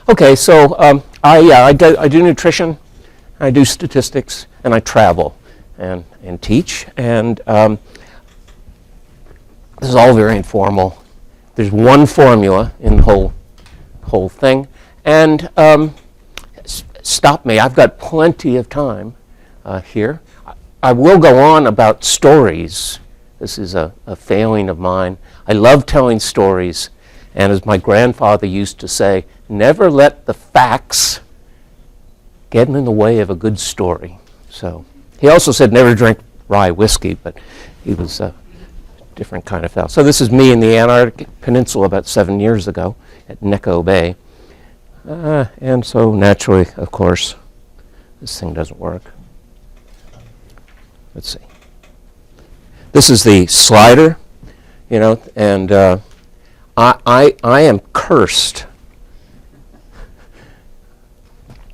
Okay, so I do nutrition, I do statistics, and I travel and teach. And this is all very informal. There's one formula in the whole thing. And stop me, I've got plenty of time here. I will go on about stories. This is a failing of mine. I love telling stories. And as my grandfather used to say, never let the facts get in the way of a good story. So he also said never drink rye whiskey, but he was a different kind of fellow. So this is me in the Antarctic Peninsula about 7 years ago at Neko Bay. And so naturally, of course, this thing doesn't work. Let's see. This is the slider, and I am cursed.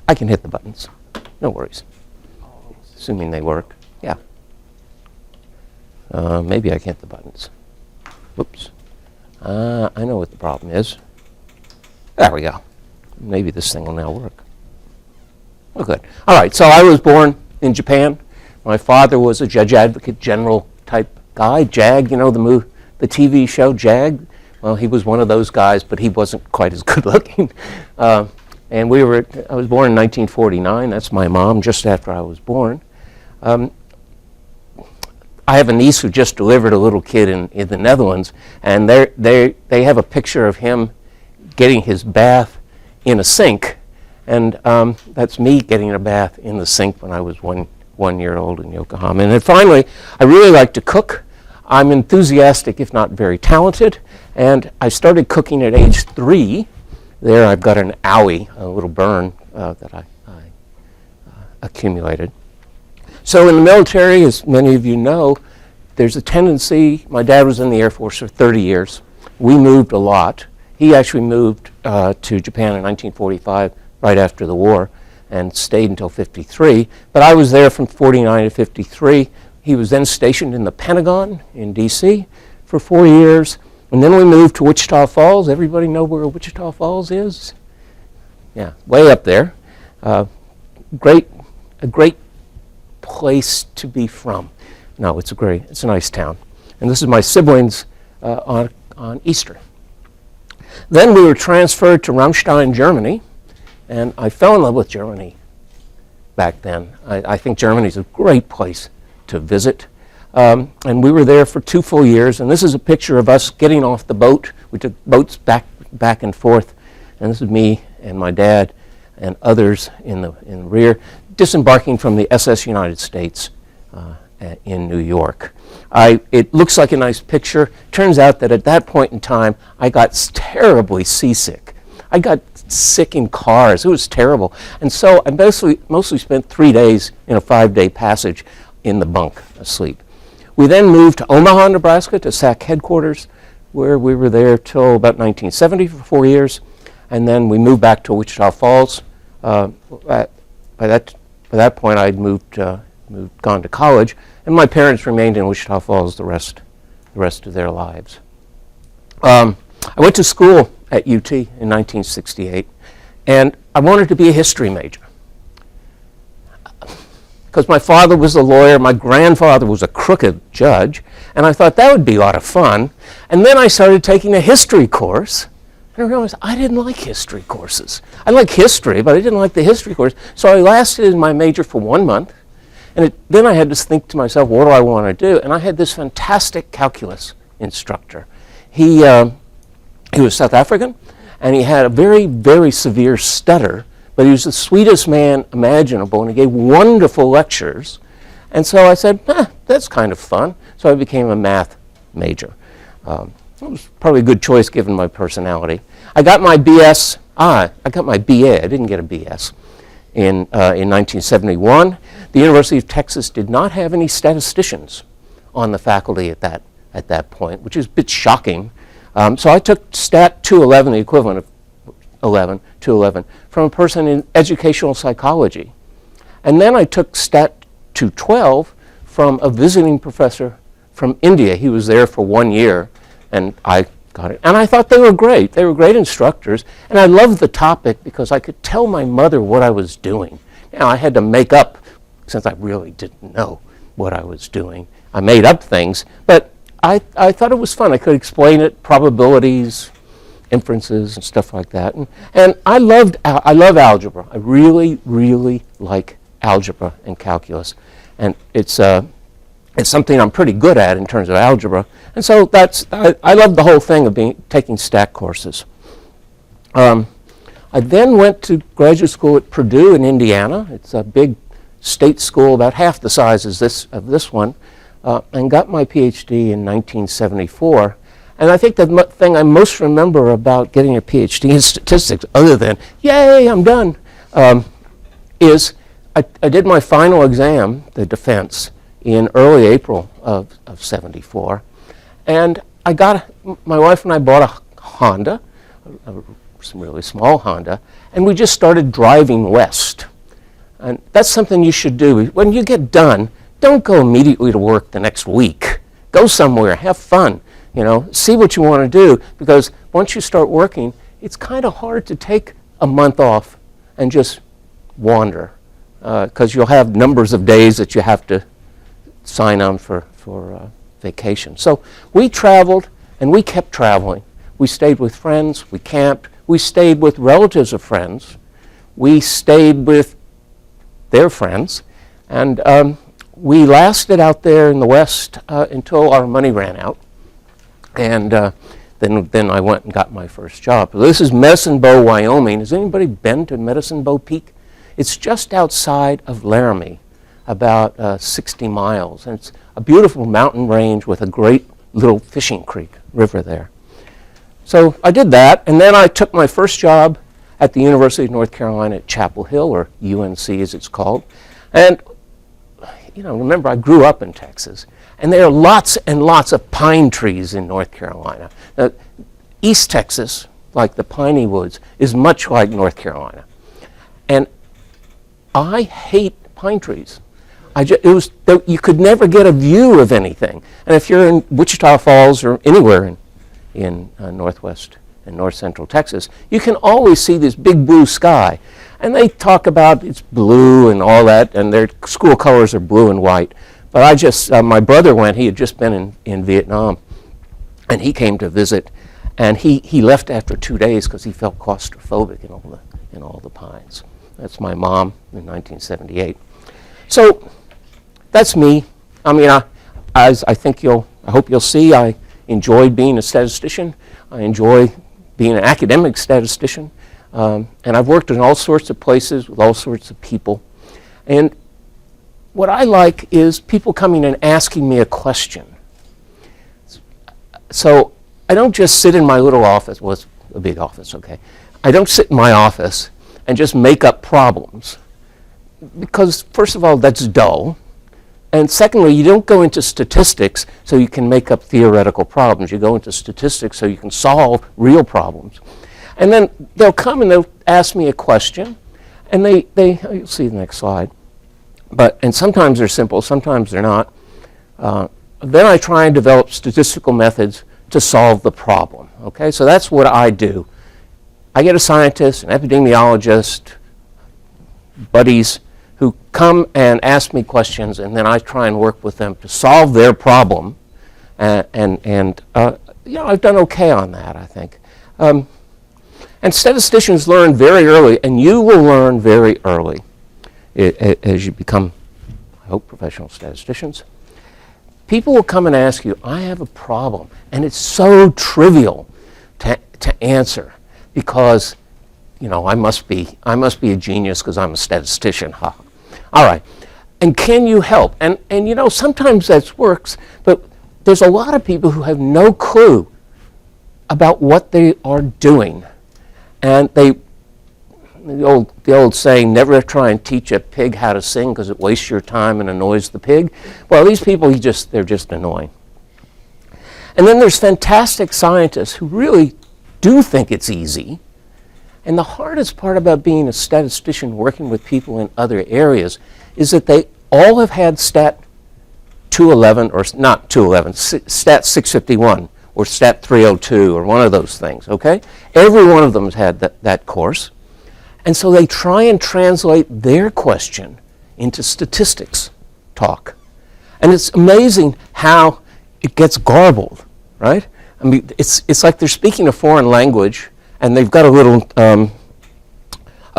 I can hit the buttons, no worries, assuming they work. Yeah. Maybe I can hit the buttons. Whoops. I know what the problem is. There we go. Maybe this thing will now work. Oh, good. All right, so I was born in Japan. My father was a judge advocate general type guy. JAG, the TV show JAG. Well, he was one of those guys, but he wasn't quite as good looking. And I was born in 1949. That's my mom, just after I was born. I have a niece who just delivered a little kid in the Netherlands, and they have a picture of him getting his bath in a sink, and that's me getting a bath in the sink when I was one year old in Yokohama. And then finally, I really like to cook. I'm enthusiastic, if not very talented, and I started cooking at age 3. There I've got an owie, a little burn that I accumulated. So in the military, as many of you know, there's a tendency, my dad was in the Air Force for 30 years. We moved a lot. He actually moved to Japan in 1945, right after the war, and stayed until 53. But I was there from 49 to 53. He was then stationed in the Pentagon in D.C. for 4 years. And then we moved to Wichita Falls. Everybody know where Wichita Falls is? Yeah, way up there. A great place to be from. No, it's a nice town. And this is my siblings on Easter. Then we were transferred to Ramstein, Germany, and I fell in love with Germany back then. I think Germany's a great place to visit. And we were there for 2 full years, and this is a picture of us getting off the boat. We took boats back and forth, and this is me and my dad and others in the rear, disembarking from the SS United States in New York. It looks like a nice picture. Turns out that at that point in time, I got terribly seasick. I got sick in cars. It was terrible. And so I mostly spent 3 days in a 5-day passage in the bunk asleep. We then moved to Omaha, Nebraska, to SAC headquarters, where we were there till about 1970 for 4 years. And then we moved back to Wichita Falls. By that point, I'd gone to college, and my parents remained in Wichita Falls the rest of their lives. I went to school at UT in 1968, and I wanted to be a history major. Because my father was a lawyer, my grandfather was a crooked judge, and I thought that would be a lot of fun. And then I started taking a history course, and I realized I didn't like history courses. I like history, but I didn't like the history course. So I lasted in my major for 1 month, and then I had to think to myself, what do I want to do? And I had this fantastic calculus instructor. He was South African, and he had a very, very severe stutter, but he was the sweetest man imaginable, and he gave wonderful lectures. And so I said, that's kind of fun. So I became a math major. It was probably a good choice given my personality. I got my BS. I got my BA. I didn't get a BS. In 1971, the University of Texas did not have any statisticians on the faculty at that point, which is a bit shocking. So I took Stat 211, the equivalent of 211, from a person in educational psychology. And then I took Stat 212 from a visiting professor from India. He was there for 1 year, and I Got it. And I thought they were great. They were great instructors. And I loved the topic because I could tell my mother what I was doing. Now, I had to make up, since I really didn't know what I was doing. I made up things, but I thought it was fun. I could explain it, probabilities, inferences, and stuff like that. And I love algebra. I really, really like algebra and calculus. And it's something I'm pretty good at in terms of algebra. And so I love the whole thing of taking stat courses. I then went to graduate school at Purdue in Indiana. It's a big state school, about half the size as of this one, and got my PhD in 1974. And I think the thing I most remember about getting a PhD in statistics, other than, yay, I'm done, is I did my final exam, the defense, in early April of 74. And my wife and I bought a Honda, some really small Honda, and we just started driving west. And that's something you should do. When you get done, don't go immediately to work the next week. Go somewhere, have fun, see what you want to do, because once you start working, it's kind of hard to take a month off and just wander, because you'll have numbers of days that you have to sign on for vacation. So we traveled, and we kept traveling. We stayed with friends, we camped, we stayed with relatives of friends, we stayed with their friends, and we lasted out there in the West until our money ran out. And then I went and got my first job. This is Medicine Bow, Wyoming. Has anybody been to Medicine Bow Peak? It's just outside of Laramie, about 60 miles. And it's a beautiful mountain range with a great little fishing creek river there. So I did that, and then I took my first job at the University of North Carolina at Chapel Hill, or UNC as it's called. And remember, I grew up in Texas, and there are lots and lots of pine trees in North Carolina. Now, East Texas, like the piney woods, is much like North Carolina. And I hate pine trees. You could never get a view of anything. And if you're in Wichita Falls or anywhere in northwest and north central Texas, you can always see this big blue sky. And they talk about it's blue and all that, and their school colors are blue and white. But my brother went, he had just been in Vietnam, and he came to visit, and he left after 2 days because he felt claustrophobic in all the pines. That's my mom in 1978. So that's me. I mean, I hope you'll see, I enjoyed being a statistician. I enjoy being an academic statistician. And I've worked in all sorts of places with all sorts of people. And what I like is people coming and asking me a question. So I don't just sit in my little office. Well, it's a big office, okay. I don't sit in my office and just make up problems. Because, first of all, that's dull. And secondly, you don't go into statistics so you can make up theoretical problems. You go into statistics so you can solve real problems. And then they'll come and they'll ask me a question, and you'll see the next slide. And sometimes they're simple, sometimes they're not. Then I try and develop statistical methods to solve the problem. Okay, so that's what I do. I get a scientist, an epidemiologist, buddies who come and ask me questions, and then I try and work with them to solve their problem. I've done okay on that, I think. And statisticians learn very early, and you will learn very early as you become, I hope, professional statisticians. People will come and ask you, I have a problem, and it's so trivial to answer because, I must be a genius because I'm a statistician. Ha. All right. And can you help? And sometimes that works, but there's a lot of people who have no clue about what they are doing. And the old saying, never try and teach a pig how to sing because it wastes your time and annoys the pig. Well, these people, they're just annoying. And then there's fantastic scientists who really do think it's easy. And the hardest part about being a statistician working with people in other areas is that they all have had stat 211, or not 211, stat 651, or Stat 302 or one of those things, okay? Every one of them has had that course. And so they try and translate their question into statistics talk. And it's amazing how it gets garbled, right? I mean, it's like they're speaking a foreign language, and they've got a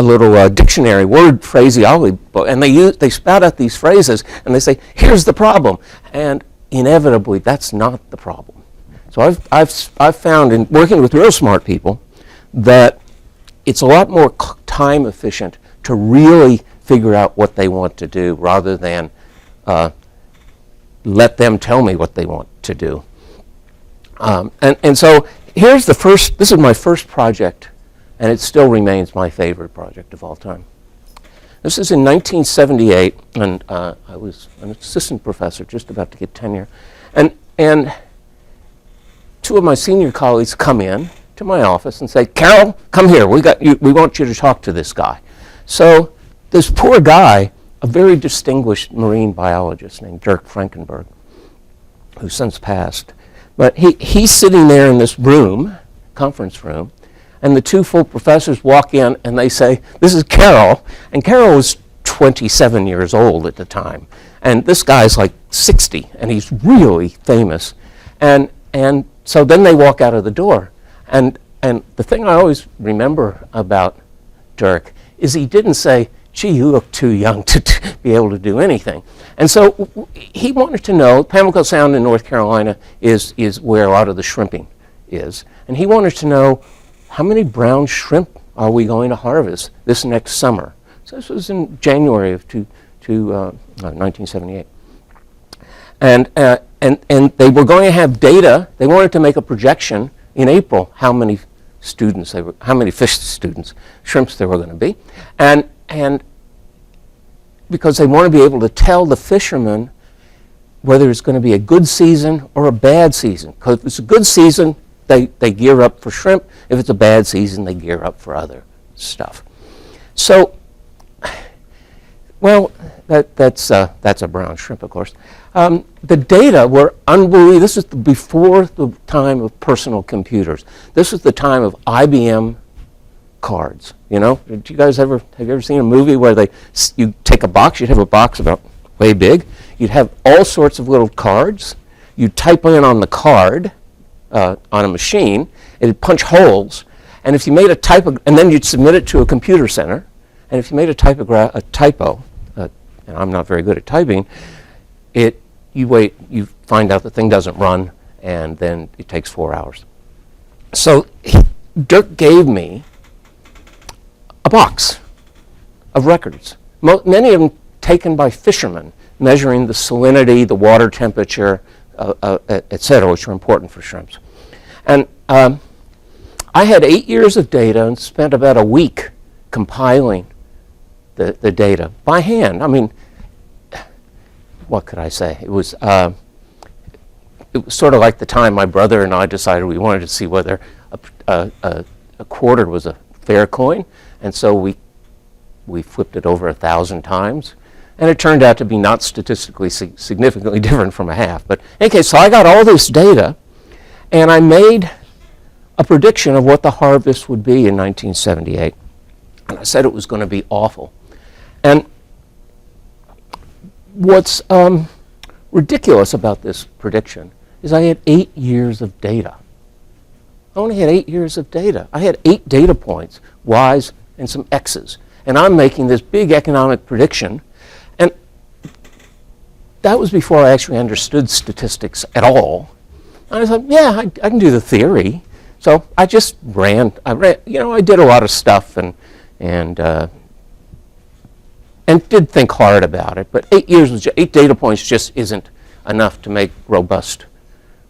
little dictionary, word phraseology book, and they spout out these phrases, and they say, here's the problem. And inevitably, that's not the problem. So I've found in working with real smart people that it's a lot more time efficient to really figure out what they want to do rather than let them tell me what they want to do. And so this is my first project, and it still remains my favorite project of all time. This is in 1978, and I was an assistant professor, just about to get tenure. And two of my senior colleagues come in to my office and say, Carroll, come here, we want you to talk to this guy. So this poor guy, a very distinguished marine biologist named Dirk Frankenberg, who's since passed, but he's sitting there in this room, conference room, and the two full professors walk in and they say, this is Carroll, and Carroll was 27 years old at the time, and this guy's like 60, and he's really famous, and so then they walk out of the door, and the thing I always remember about Dirk is he didn't say, gee, you look too young to be able to do anything. And so he wanted to know, Pamlico Sound in North Carolina is where a lot of the shrimping is, and he wanted to know, how many brown shrimp are we going to harvest this next summer? So this was in January of 1978. And they were going to have data. They wanted to make a projection in April how many fish students, shrimps there were going to be, and because they want to be able to tell the fishermen whether it's going to be a good season or a bad season. Because if it's a good season, they gear up for shrimp. If it's a bad season, they gear up for other stuff. So, well, that's a brown shrimp, of course. The data were unbelievable. This is before the time of personal computers. This was the time of IBM cards. You know, have you ever seen a movie where you take a box? You'd have a box about way big. You'd have all sorts of little cards. You'd type in on the card on a machine. It'd punch holes, and if you made a typo, and then you'd submit it to a computer center. And if you made a typo, and I'm not very good at typing, you find out the thing doesn't run, and then it takes 4 hours. So Dirk gave me a box of records, many of them taken by fishermen, measuring the salinity, the water temperature, et cetera, which are important for shrimps. And I had 8 years of data and spent about a week compiling the data by hand. I mean, what could I say? It was sort of like the time my brother and I decided we wanted to see whether a quarter was a fair coin, and so we flipped it over 1,000 times, and it turned out to be not statistically significantly different from a half. But in any case, so I got all this data, and I made a prediction of what the harvest would be in 1978, and I said it was going to be awful. And what's ridiculous about this prediction is I had 8 years of data. I only had 8 years of data. I had 8 data points, Y's and some X's. And I'm making this big economic prediction. And that was before I actually understood statistics at all. And I thought, yeah, I can do the theory. So I just ran, I did a lot of stuff and did think hard about it. But 8 years, 8 data points just isn't enough to make robust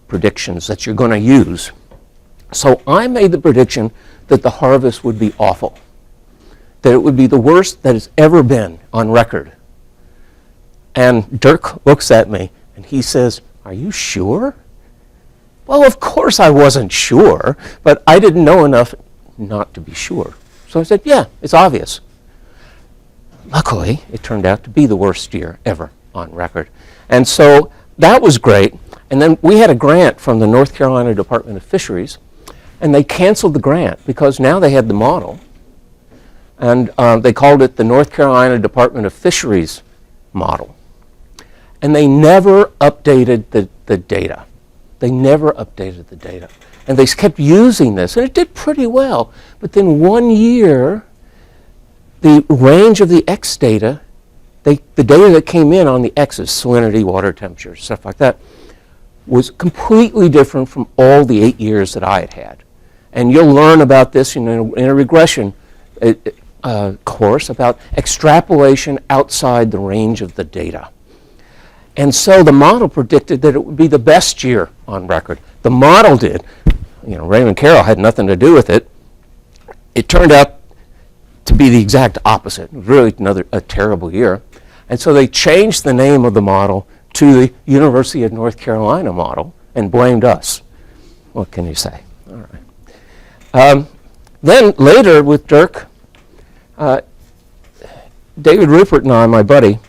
predictions that you're going to use. So I made the prediction that the harvest would be awful, that it would be the worst that it's ever been on record. And Dirk looks at me and he says, "Are you sure?" Well, of course I wasn't sure, but I didn't know enough not to be sure. So I said, yeah, it's obvious. Luckily, it turned out to be the worst year ever on record. And so that was great. And then we had a grant from the North Carolina Department of Fisheries, and they canceled the grant because now they had the model, and they called it the North Carolina Department of Fisheries model. And they never updated the data. They never updated the data. And they kept using this, and it did pretty well. But then one year, the range of the X data, the data that came in on the X's, salinity, water temperature, stuff like that, was completely different from all the 8 years that I had had. And you'll learn about this in a regression course about extrapolation outside the range of the data. And so the model predicted that it would be the best year on record. The model did. Raymond Carroll had nothing to do with it. It turned out to be the exact opposite. It was really a terrible year. And so they changed the name of the model to the University of North Carolina model and blamed us. What can you say? All right. Then later with Dirk, David Rupert and I, my buddy,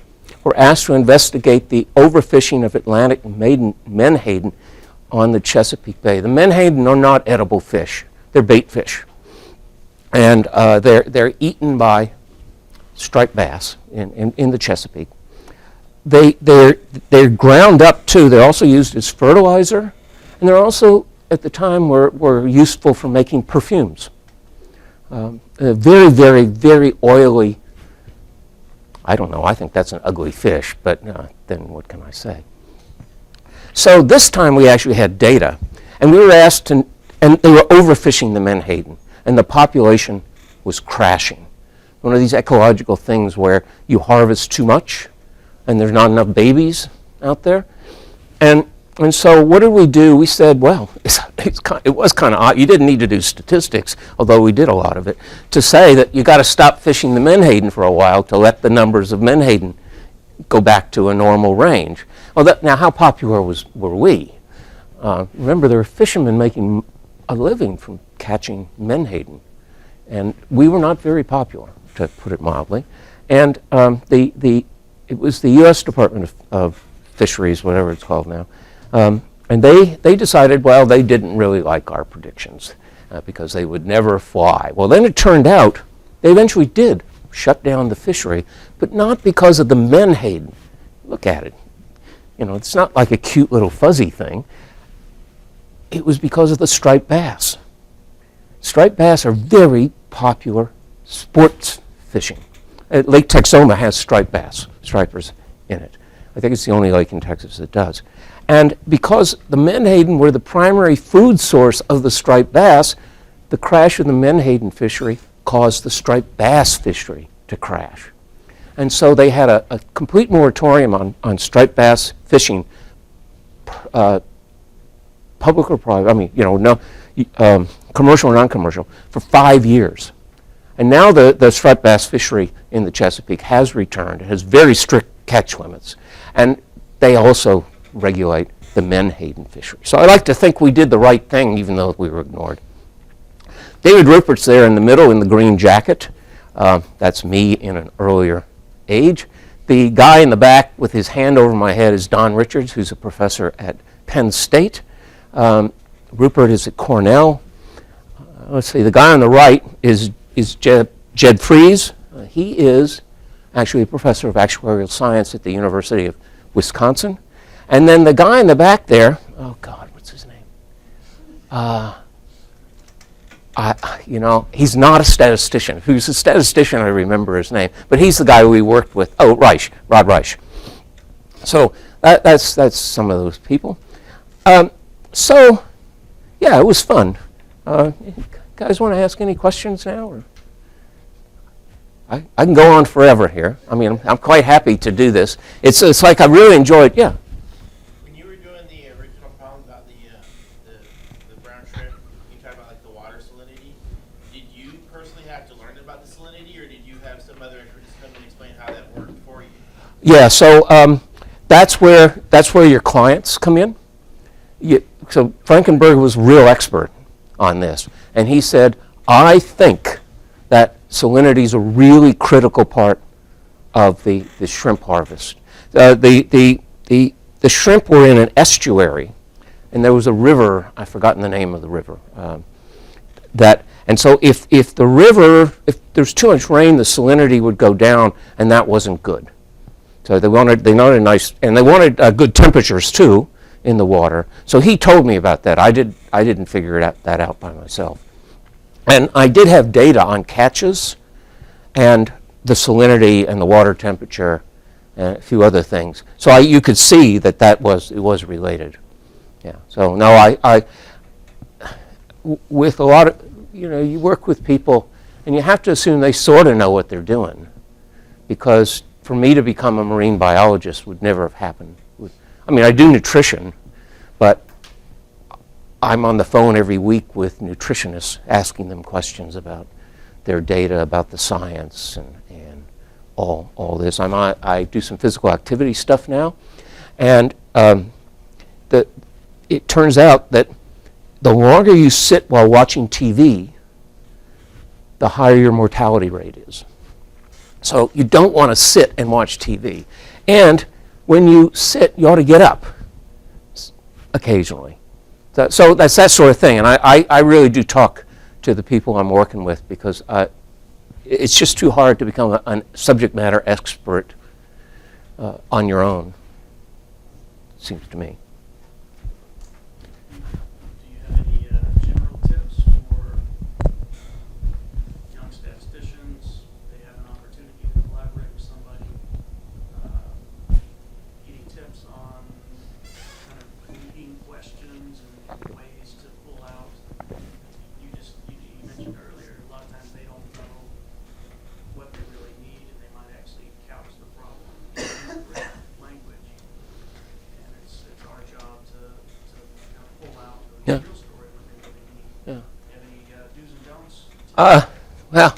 were asked to investigate the overfishing of Atlantic menhaden on the Chesapeake Bay. The menhaden are not edible fish. They're bait fish. And they're eaten by striped bass in the Chesapeake. They're ground up too. They're also used as fertilizer, and they're also at the time were useful for making perfumes. Very, very, very oily. I don't know. I think that's an ugly fish, but then what can I say? So this time we actually had data, and we were asked to, and they were overfishing the menhaden, and the population was crashing. One of these ecological things where you harvest too much, and there's not enough babies out there. And so what did we do? We said, well, it was kind of odd. You didn't need to do statistics, although we did a lot of it, to say that you got to stop fishing the menhaden for a while to let the numbers of menhaden go back to a normal range. Well, now how popular were we? Remember, there were fishermen making a living from catching menhaden, and we were not very popular, to put it mildly. And it was the U.S. Department of Fisheries, whatever it's called now, and they decided, well, they didn't really like our predictions because they would never fly. Well, then it turned out they eventually did shut down the fishery, but not because of the menhaden. Look at it. It's not like a cute little fuzzy thing. It was because of the striped bass. Striped bass are very popular sports fishing. Lake Texoma has striped bass, stripers in it. I think it's the only lake in Texas that does. And because the menhaden were the primary food source of the striped bass, the crash of the menhaden fishery caused the striped bass fishery to crash. And so they had a complete moratorium on striped bass fishing, public or private, commercial or non-commercial, for 5 years. And now the striped bass fishery in the Chesapeake has returned. It has very strict catch limits. And they also regulate the menhaden fishery. So I like to think we did the right thing, even though we were ignored. David Rupert's there in the middle in the green jacket. That's me in an earlier age. The guy in the back with his hand over my head is Don Richards, who's a professor at Penn State. Rupert is at Cornell. Let's see, the guy on the right is Jed Fries. He is actually a professor of actuarial science at the University of Wisconsin. And then the guy in the back there, oh God, what's his name? He's not a statistician. If he was a statistician, I remember his name. But he's the guy we worked with. Oh, Rod Reich. So that's some of those people. So, yeah, it was fun. Guys want to ask any questions now? Or? I can go on forever here. I mean, I'm quite happy to do this. It's like I really enjoyed, yeah. When you were doing the original problem about the brown shrimp, you talked about like the water salinity. Did you personally have to learn about the salinity, or did you have some other experts come and explain how that worked for you? Yeah, so that's where your clients come in. So Frankenberg was a real expert on this, and he said, I think that salinity is a really critical part of the shrimp harvest. The the shrimp were in an estuary, and there was a river, I've forgotten the name of the river, and so if there's too much rain, the salinity would go down, and that wasn't good. So they wanted nice, and they wanted good temperatures too in the water. So he told me about that. I didn't figure that out by myself. And I did have data on catches and the salinity and the water temperature and a few other things. So you could see that it was related. Yeah. So no, I with a lot of, you work with people and you have to assume they sort of know what they're doing, because for me to become a marine biologist would never have happened. I mean, I do nutrition, but I'm on the phone every week with nutritionists asking them questions about their data, about the science, and all this. I do some physical activity stuff now, and it turns out that the longer you sit while watching TV, the higher your mortality rate is. So you don't want to sit and watch TV. And when you sit, you ought to get up occasionally. So that's that sort of thing. And I really do talk to the people I'm working with, because it's just too hard to become a subject matter expert on your own, it seems to me. Do you have any general tips for young statisticians? They have an opportunity to collaborate with somebody. Any tips on kind of leading questions and ways to pull out? You mentioned earlier, a lot of times they don't know what they really need, and they might actually couch the problem in correct language. And it's our job to kind of pull out the real story of what they really need. Yeah. Do you have any do's and don'ts? Well,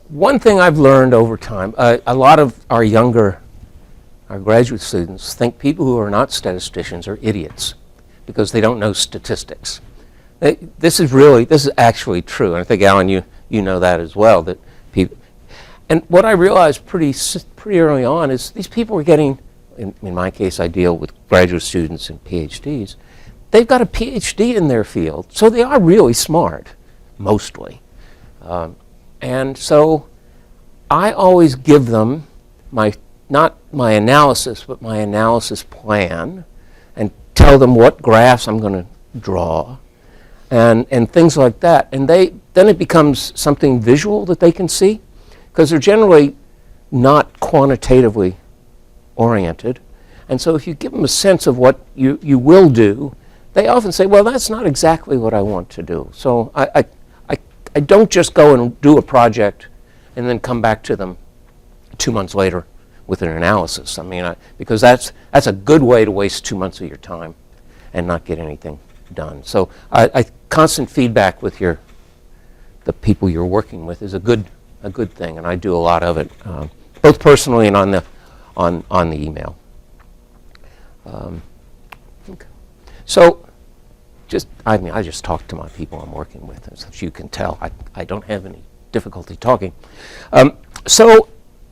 one thing I've learned over time, a lot of our graduate students think people who are not statisticians are idiots because they don't know statistics. This is actually true, and I think, Alan, you know that as well. That people, and what I realized pretty early on is these people are getting, in my case, I deal with graduate students and PhDs. They've got a PhD in their field, so they are really smart, mostly. And so I always give them not my analysis, but my analysis plan, and tell them what graphs I'm going to draw, and things like that. And then it becomes something visual that they can see, because they're generally not quantitatively oriented. And so if you give them a sense of what you will do, they often say, well, that's not exactly what I want to do. So I don't just go and do a project and then come back to them 2 months later with an analysis. I mean, because that's a good way to waste 2 months of your time and not get anything done. So constant feedback with the people you're working with is a good thing, and I do a lot of it, both personally and on the email. Okay. So I just talk to my people I'm working with, as you can tell. I don't have any difficulty talking. So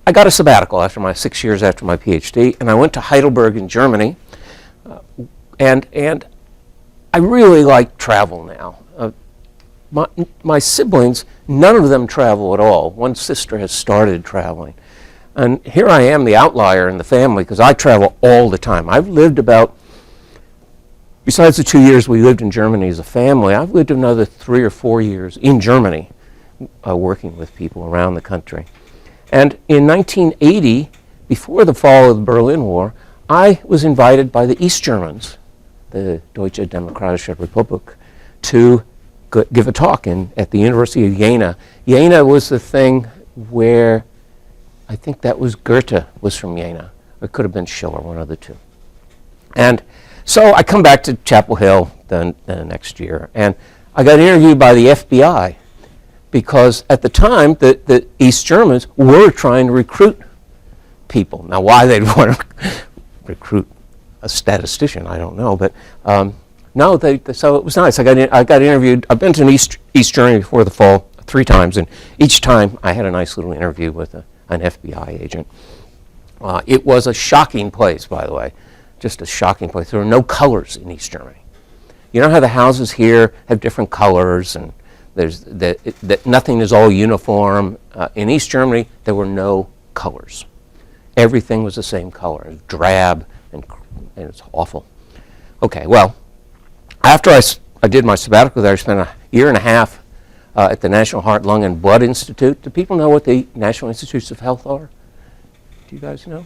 I got a sabbatical after 6 years after my PhD, and I went to Heidelberg in Germany, and I really like travel now. My siblings, none of them travel at all. One sister has started traveling. And here I am, the outlier in the family, because I travel all the time. I've lived besides the 2 years we lived in Germany as a family, I've lived another 3 or 4 years in Germany working with people around the country. And in 1980, before the fall of the Berlin War, I was invited by the East Germans, the Deutsche Demokratische Republik, to give a talk at the University of Jena. Jena was the thing where, I think that was Goethe was from Jena. Or it could have been Schiller, one of the two. And so I come back to Chapel Hill the next year, and I got interviewed by the FBI, because at the time the East Germans were trying to recruit people. Now, why they'd want to recruit a statistician, I don't know, but no, so it was nice. I got interviewed. I've been to East Germany before the fall 3 times, and each time I had a nice little interview with an FBI agent. It was a shocking place, by the way. just a shocking place. There were no colors in East Germany. You know how the houses here have different colors, and there's that nothing is all uniform. In East Germany, there were no colors. Everything was the same color. It was drab, and it's awful. Okay, well, after I did my sabbatical there, I spent a year and a half at the National Heart, Lung, and Blood Institute. Do people know what the National Institutes of Health are? Do you guys know?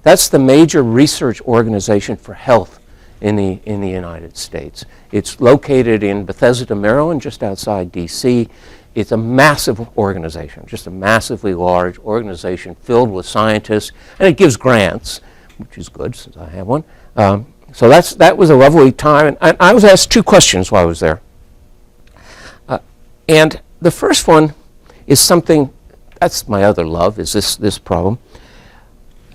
That's the major research organization for health in the United States. It's located in Bethesda, Maryland, just outside D.C. It's a massive organization, just a massively large organization filled with scientists, and it gives grants, which is good since I have one. So that was a lovely time, and I was asked two questions while I was there. And the first one is something, that's my other love, is this problem.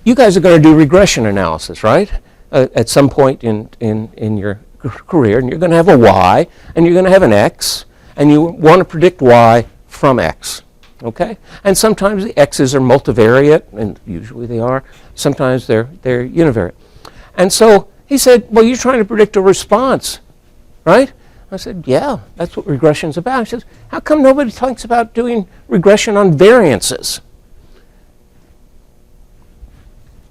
You guys are going to do regression analysis, right? At some point in your career, and you're going to have a y, and you're going to have an x, and you want to predict y from x, okay? And sometimes the x's are multivariate, and usually they are. Sometimes they're univariate. And so he said, well, you're trying to predict a response, right? I said, yeah, that's what regression's about. He says, how come nobody thinks about doing regression on variances?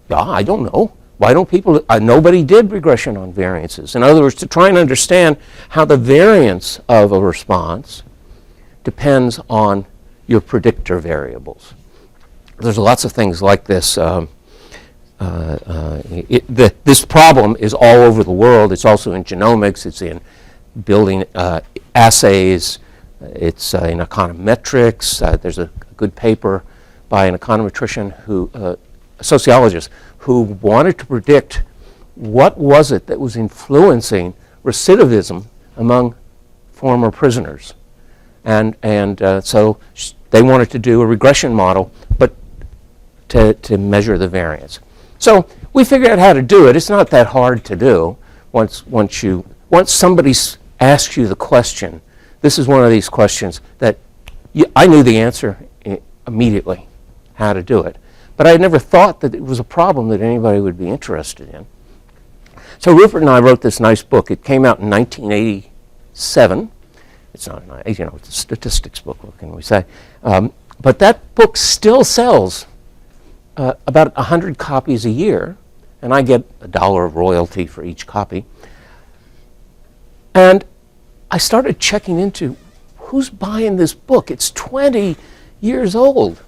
Yeah, I don't know. Why don't people, nobody did regression on variances. In other words, to try and understand how the variance of a response depends on your predictor variables. There's lots of things like this. This problem is all over the world. It's also in genomics. It's in building assays. It's in econometrics. There's a good paper by an econometrician a sociologist, who wanted to predict what was it that was influencing recidivism among former prisoners. And so they wanted to do a regression model, but to measure the variance. So we figured out how to do it. It's not that hard to do. Once somebody asks you the question, this is one of these questions that I knew the answer immediately, how to do it. But I had never thought that it was a problem that anybody would be interested in. So Rupert and I wrote this nice book. It came out in 1987. It's not it's a statistics book, what can we say? But that book still sells about 100 copies a year, and I get $1 of royalty for each copy. And I started checking into who's buying this book. It's 20 years old.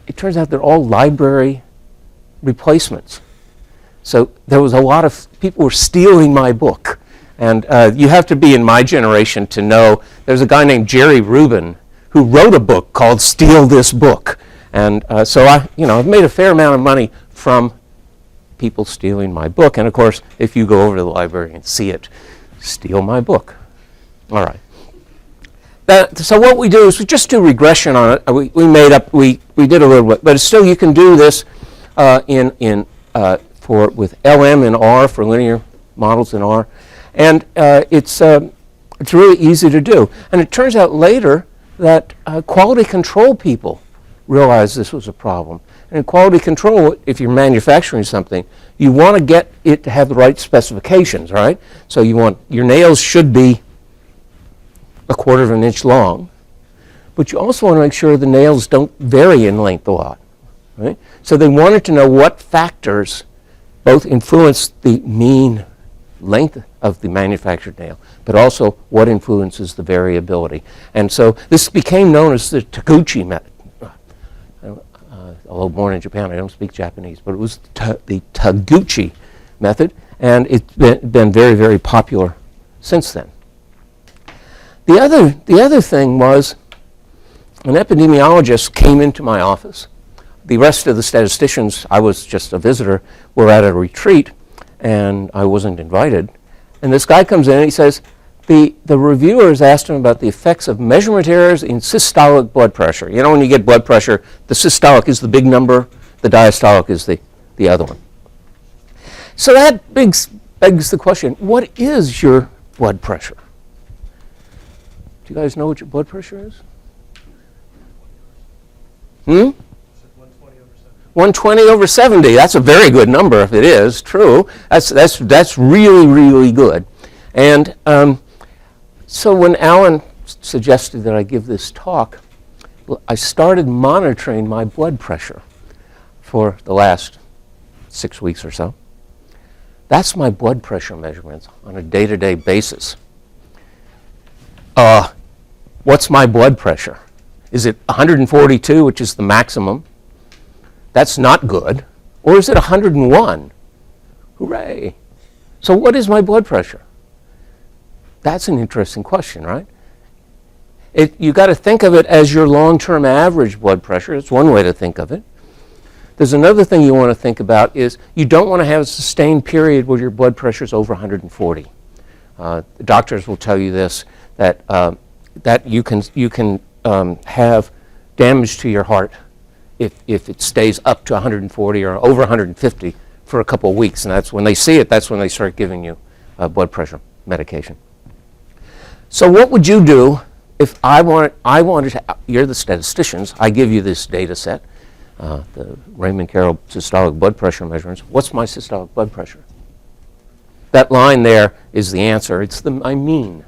It turns out they're all library replacements. So there was a lot of people were stealing my book. And you have to be in my generation to know there's a guy named Jerry Rubin who wrote a book called Steal This Book. And so I've made a fair amount of money from people stealing my book. And of course, if you go over to the library and see it, steal my book. All right. So what we do is we just do regression on it. We did a little bit, but still you can do this with LM and R for linear models in R, and it's really easy to do. And it turns out later that quality control people realized this was a problem. And in quality control, if you're manufacturing something, you want to get it to have the right specifications, right? So your nails should be 1/4 of an inch long, but you also want to make sure the nails don't vary in length a lot, right? So they wanted to know what factors both influence the mean length of the manufactured nail, but also what influences the variability. And so this became known as the Taguchi method. Although born in Japan, I don't speak Japanese, but it was the Taguchi method, and it's been very, very popular since then. The other thing was an epidemiologist came into my office. The rest of the statisticians, I was just a visitor, were at a retreat, and I wasn't invited. And this guy comes in and he says, the reviewers asked him about the effects of measurement errors in systolic blood pressure. You know, when you get blood pressure, the systolic is the big number, the diastolic is the other one. So that begs the question, what is your blood pressure? Do you guys know what your blood pressure is? 120/70. 120 over 70, that's a very good number if it is true. That's really, really good. And so when Alan suggested that I give this talk, I started monitoring my blood pressure for the last 6 weeks or so. That's my blood pressure measurements on a day-to-day basis. What's my blood pressure? Is it 142, which is the maximum? That's not good. Or is it 101? Hooray. So what is my blood pressure? That's an interesting question, right? You got to think of it as your long-term average blood pressure. It's one way to think of it. There's another thing you want to think about is you don't want to have a sustained period where your blood pressure is over 140. The doctors will tell you this, that you can have damage to your heart if it stays up to 140 or over 150 for a couple of weeks. And that's when they see it, that's when they start giving you blood pressure medication. So what would you do if I wanted to, you're the statisticians, I give you this data set, the Raymond Carroll systolic blood pressure measurements. What's my systolic blood pressure? That line there is the answer. It's my mean.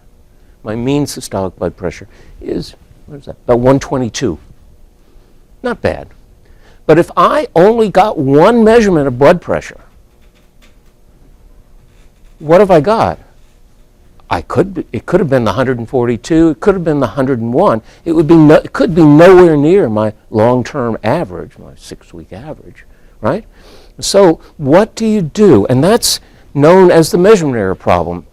My mean systolic blood pressure is, what is that, about 122. Not bad. But if I only got one measurement of blood pressure, what have I got? It could have been the 142, it could have been the 101. It could be nowhere near my long-term average, my 6-week average, right? So what do you do? And that's known as the measurement error problem.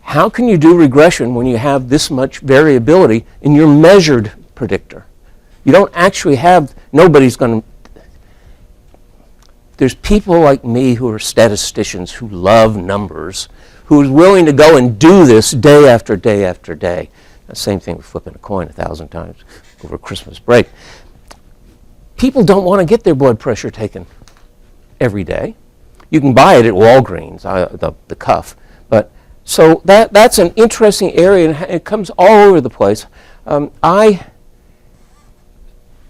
How can you do regression when you have this much variability in your measured predictor? You don't actually have, there's people like me who are statisticians who love numbers, who is willing to go and do this day after day after day. The same thing with flipping a coin 1,000 times over Christmas break. People don't want to get their blood pressure taken every day. You can buy it at Walgreens, the cuff. But so that's an interesting area, and it comes all over the place.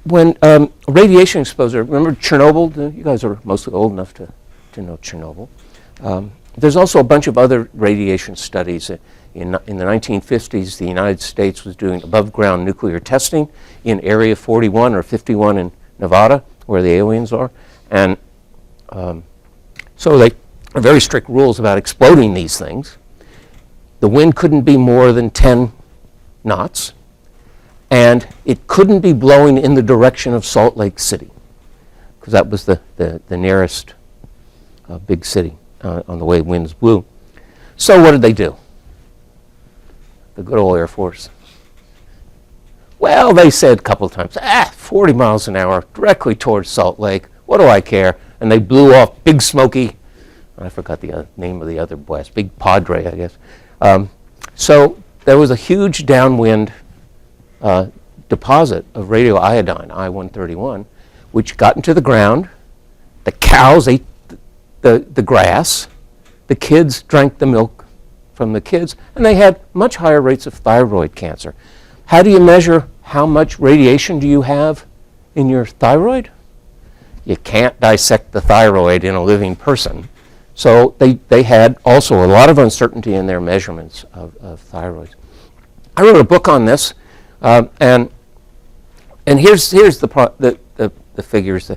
When radiation exposure, remember Chernobyl? You guys are mostly old enough to know Chernobyl. There's also a bunch of other radiation studies. In the 1950s, the United States was doing above-ground nuclear testing in Area 41 or 51 in Nevada, where the aliens are. And so they have very strict rules about exploding these things. The wind couldn't be more than 10 knots. And it couldn't be blowing in the direction of Salt Lake City, because that was the nearest big city on the way winds blew. So what did they do? The good old Air Force. Well, they said a couple of times, 40 miles an hour directly towards Salt Lake. What do I care? And they blew off Big Smoky. I forgot the name of the other blast. Big Padre, I guess. So there was a huge downwind deposit of radioiodine, I-131, which got into the ground. The cows ate the grass. The kids drank the milk from the kids, and they had much higher rates of thyroid cancer. How do you measure how much radiation do you have in your thyroid? You can't dissect the thyroid in a living person. So they had also a lot of uncertainty in their measurements of thyroid. I wrote a book on this. And here's the figures.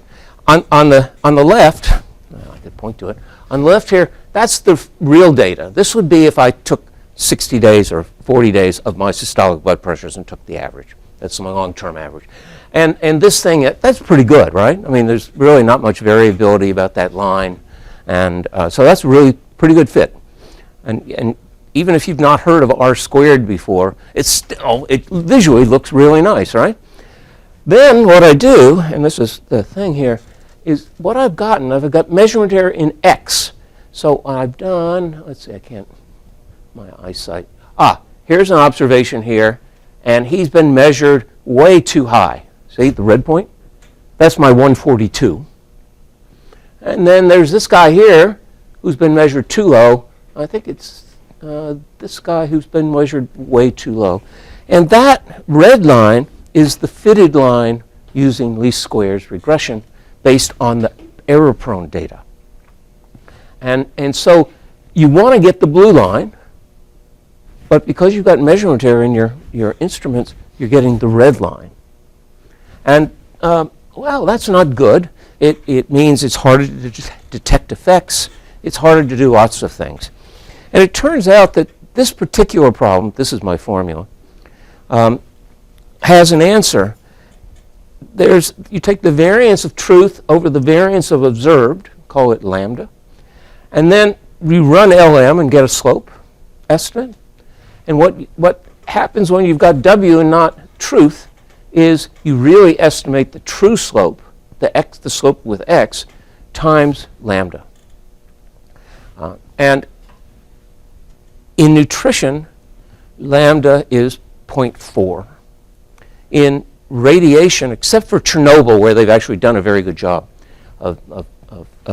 On the left, I could point to it. On the left here, that's the real data. This would be if I took 60 days or 40 days of my systolic blood pressures and took the average. That's my long-term average. And this thing, that's pretty good, right? I mean, there's really not much variability about that line. And so that's really pretty good fit. And even if you've not heard of R squared before, it visually looks really nice, right? Then what I do, and this is the thing here, is what I've got measurement error in X. So I've done, let's see, my eyesight. Here's an observation here, and he's been measured way too high. See the red point? That's my 142. And then there's this guy here who's been measured too low. I think it's this guy who's been measured way too low. And that red line is the fitted line using least squares regression based on the error-prone data. And so you want to get the blue line, but because you've got measurement error in your instruments, you're getting the red line. And, well, that's not good. It means it's harder to detect effects. It's harder to do lots of things. And it turns out that this particular problem, this is my formula, has an answer. You take the variance of truth over the variance of observed, call it lambda, and then we run LM and get a slope estimate. And what happens when you've got W and not truth is you really estimate the true slope, the slope with x, times lambda. And in nutrition, lambda is 0.4. In radiation, except for Chernobyl, where they've actually done a very good job of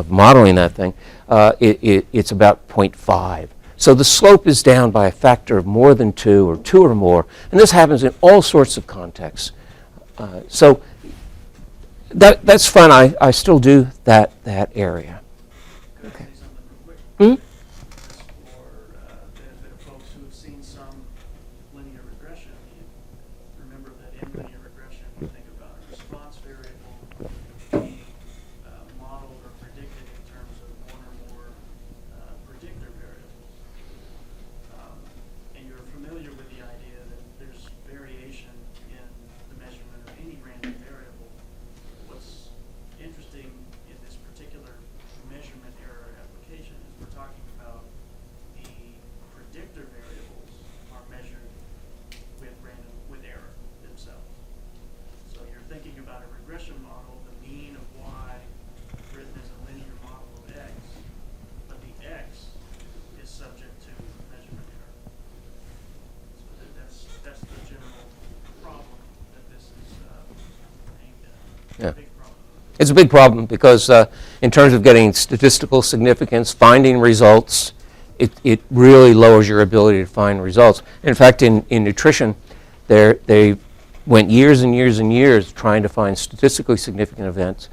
modeling that thing, it's about 0.5. So the slope is down by a factor of more than 2 or 2 or more, and this happens in all sorts of contexts. So that's fun. I still do that area. Could I say something real quick? Hmm? Just for benefit of folks who have seen some linear regression, you remember that in linear regression, we think about a response variable being modeled or predicted in terms of one or more predictor variables. And you're familiar with the idea that there's variation in the measurement of any random variable. What's interesting in this particular measurement error application is we're talking about the predictor variables are measured with error themselves. So you're thinking about a regression model, the mean of y written as a linear model of x, but the x is subject to measurement error. So that's the general problem that this is aimed at. Yeah. Big problem. It's a big problem because in terms of getting statistical significance, finding results, it really lowers your ability to find results. In fact, in nutrition, they went years and years and years trying to find statistically significant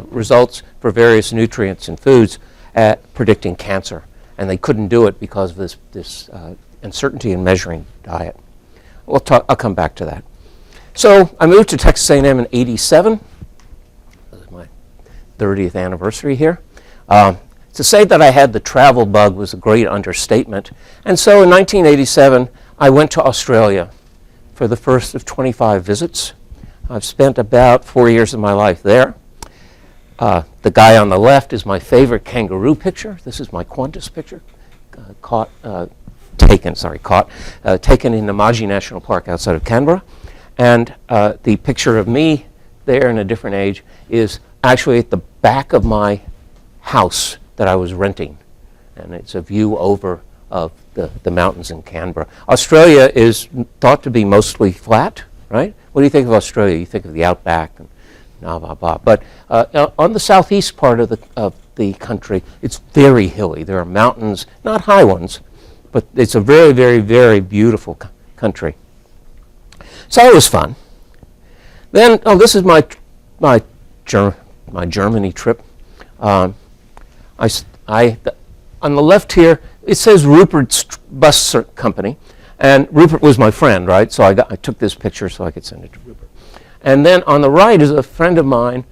results for various nutrients in foods at predicting cancer. And they couldn't do it because of this uncertainty in measuring diet. I'll come back to that. So I moved to Texas A&M in '87. This is my 30th anniversary here. To say that I had the travel bug was a great understatement. And so in 1987, I went to Australia for the first of 25 visits. I've spent about 4 years of my life there. The guy on the left is my favorite kangaroo picture. This is my Qantas picture, taken in Namadgi National Park outside of Canberra. And the picture of me there in a different age is actually at the back of my house that I was renting. And it's a view over of the mountains in Canberra. Australia is thought to be mostly flat, right? What do you think of Australia? You think of the outback and blah, blah, blah. But on the southeast part of the country, it's very hilly. There are mountains, not high ones, but it's a very, very, very beautiful country. So it was fun. Then, this is my Germany trip. On the left here, it says Rupert's Bus Company, and Rupert was my friend, right? So I took this picture so I could send it to Rupert. And then on the right is a friend of mine,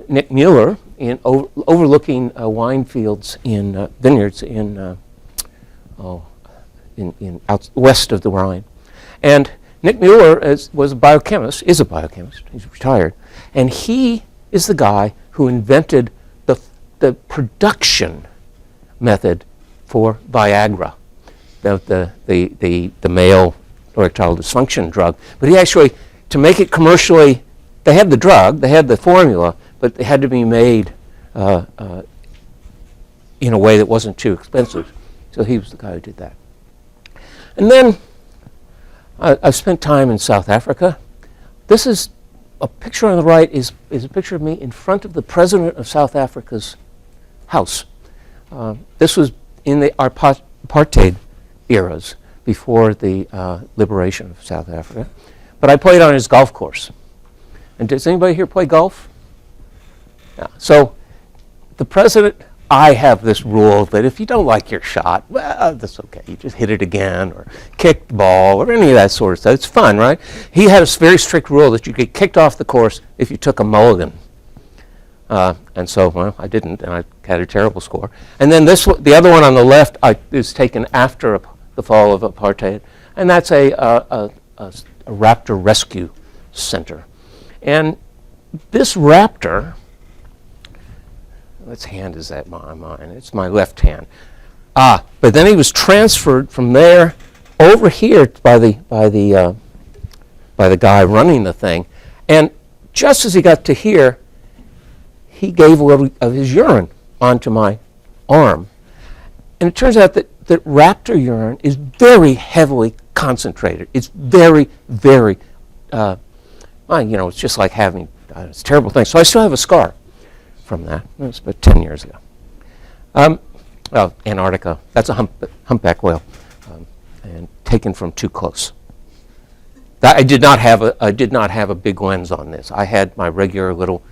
Nick Mueller, overlooking wine fields in vineyards out west of the Rhine. And Nick Mueller is a biochemist. He's retired, and he is the guy who invented the production method for Viagra, the male erectile dysfunction drug. But he actually, to make it commercially, they had the drug, they had the formula, but it had to be made in a way that wasn't too expensive. So he was the guy who did that. And then I've spent time in South Africa. This is a picture on the right is a picture of me in front of the president of South Africa's house. This was in the apartheid eras before the liberation of South Africa. But I played on his golf course. And does anybody here play golf? Yeah. So the president, I have this rule that if you don't like your shot, well, that's okay. You just hit it again or kick the ball or any of that sort of stuff. It's fun, right? He had a very strict rule that you get kicked off the course if you took a mulligan. And so, well, I didn't, and I had a terrible score. And then the other one on the left is taken after the fall of apartheid, and that's a raptor rescue center. And this raptor, which hand is that mine? It's my left hand. But then he was transferred from there over here by the guy running the thing, and just as he got to here, he gave a little of his urine onto my arm. And it turns out that raptor urine is very heavily concentrated. It's very, very, it's just like having, it's a terrible thing. So I still have a scar from that. It was about 10 years ago. Antarctica, that's a humpback whale, and taken from too close. I did not have a big lens on this. I had my regular little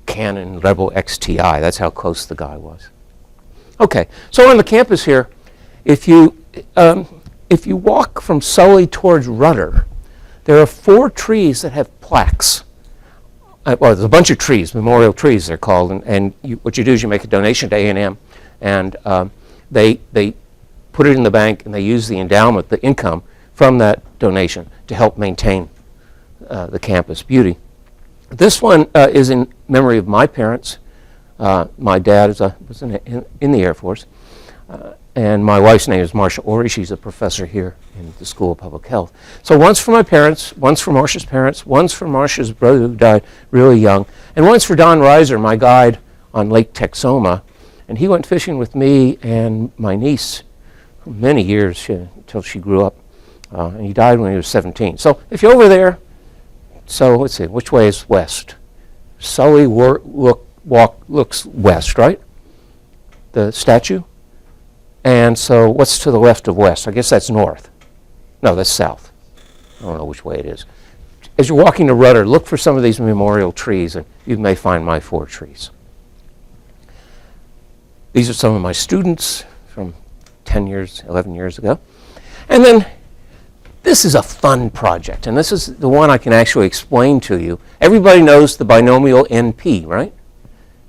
Canon Rebel XTI. That's how close the guy was. Okay, so on the campus here, if you walk from Sully towards Rudder, there are 4 trees that have plaques. Well, there's a bunch of trees, memorial trees they're called, and what you do is you make a donation to A&M, and they put it in the bank, and they use the endowment, the income from that donation to help maintain the campus beauty. This one is in memory of my parents. My dad was in the Air Force, and my wife's name is Marcia Ori. She's a professor here in the School of Public Health. So one's for my parents, one's for Marcia's parents, one's for Marcia's brother who died really young, and one's for Don Reiser, my guide on Lake Texoma. And he went fishing with me and my niece for many years until she grew up, and he died when he was 17. So if you're over there, so let's see, which way is west? Sully looks west, right? The statue? And so what's to the left of west? I guess that's north. No, that's south. I don't know which way it is. As you're walking to Rudder, look for some of these memorial trees, and you may find my 4 trees. These are some of my students from 10 years, 11 years ago. And then this is a fun project, and this is the one I can actually explain to you. Everybody knows the binomial NP, right?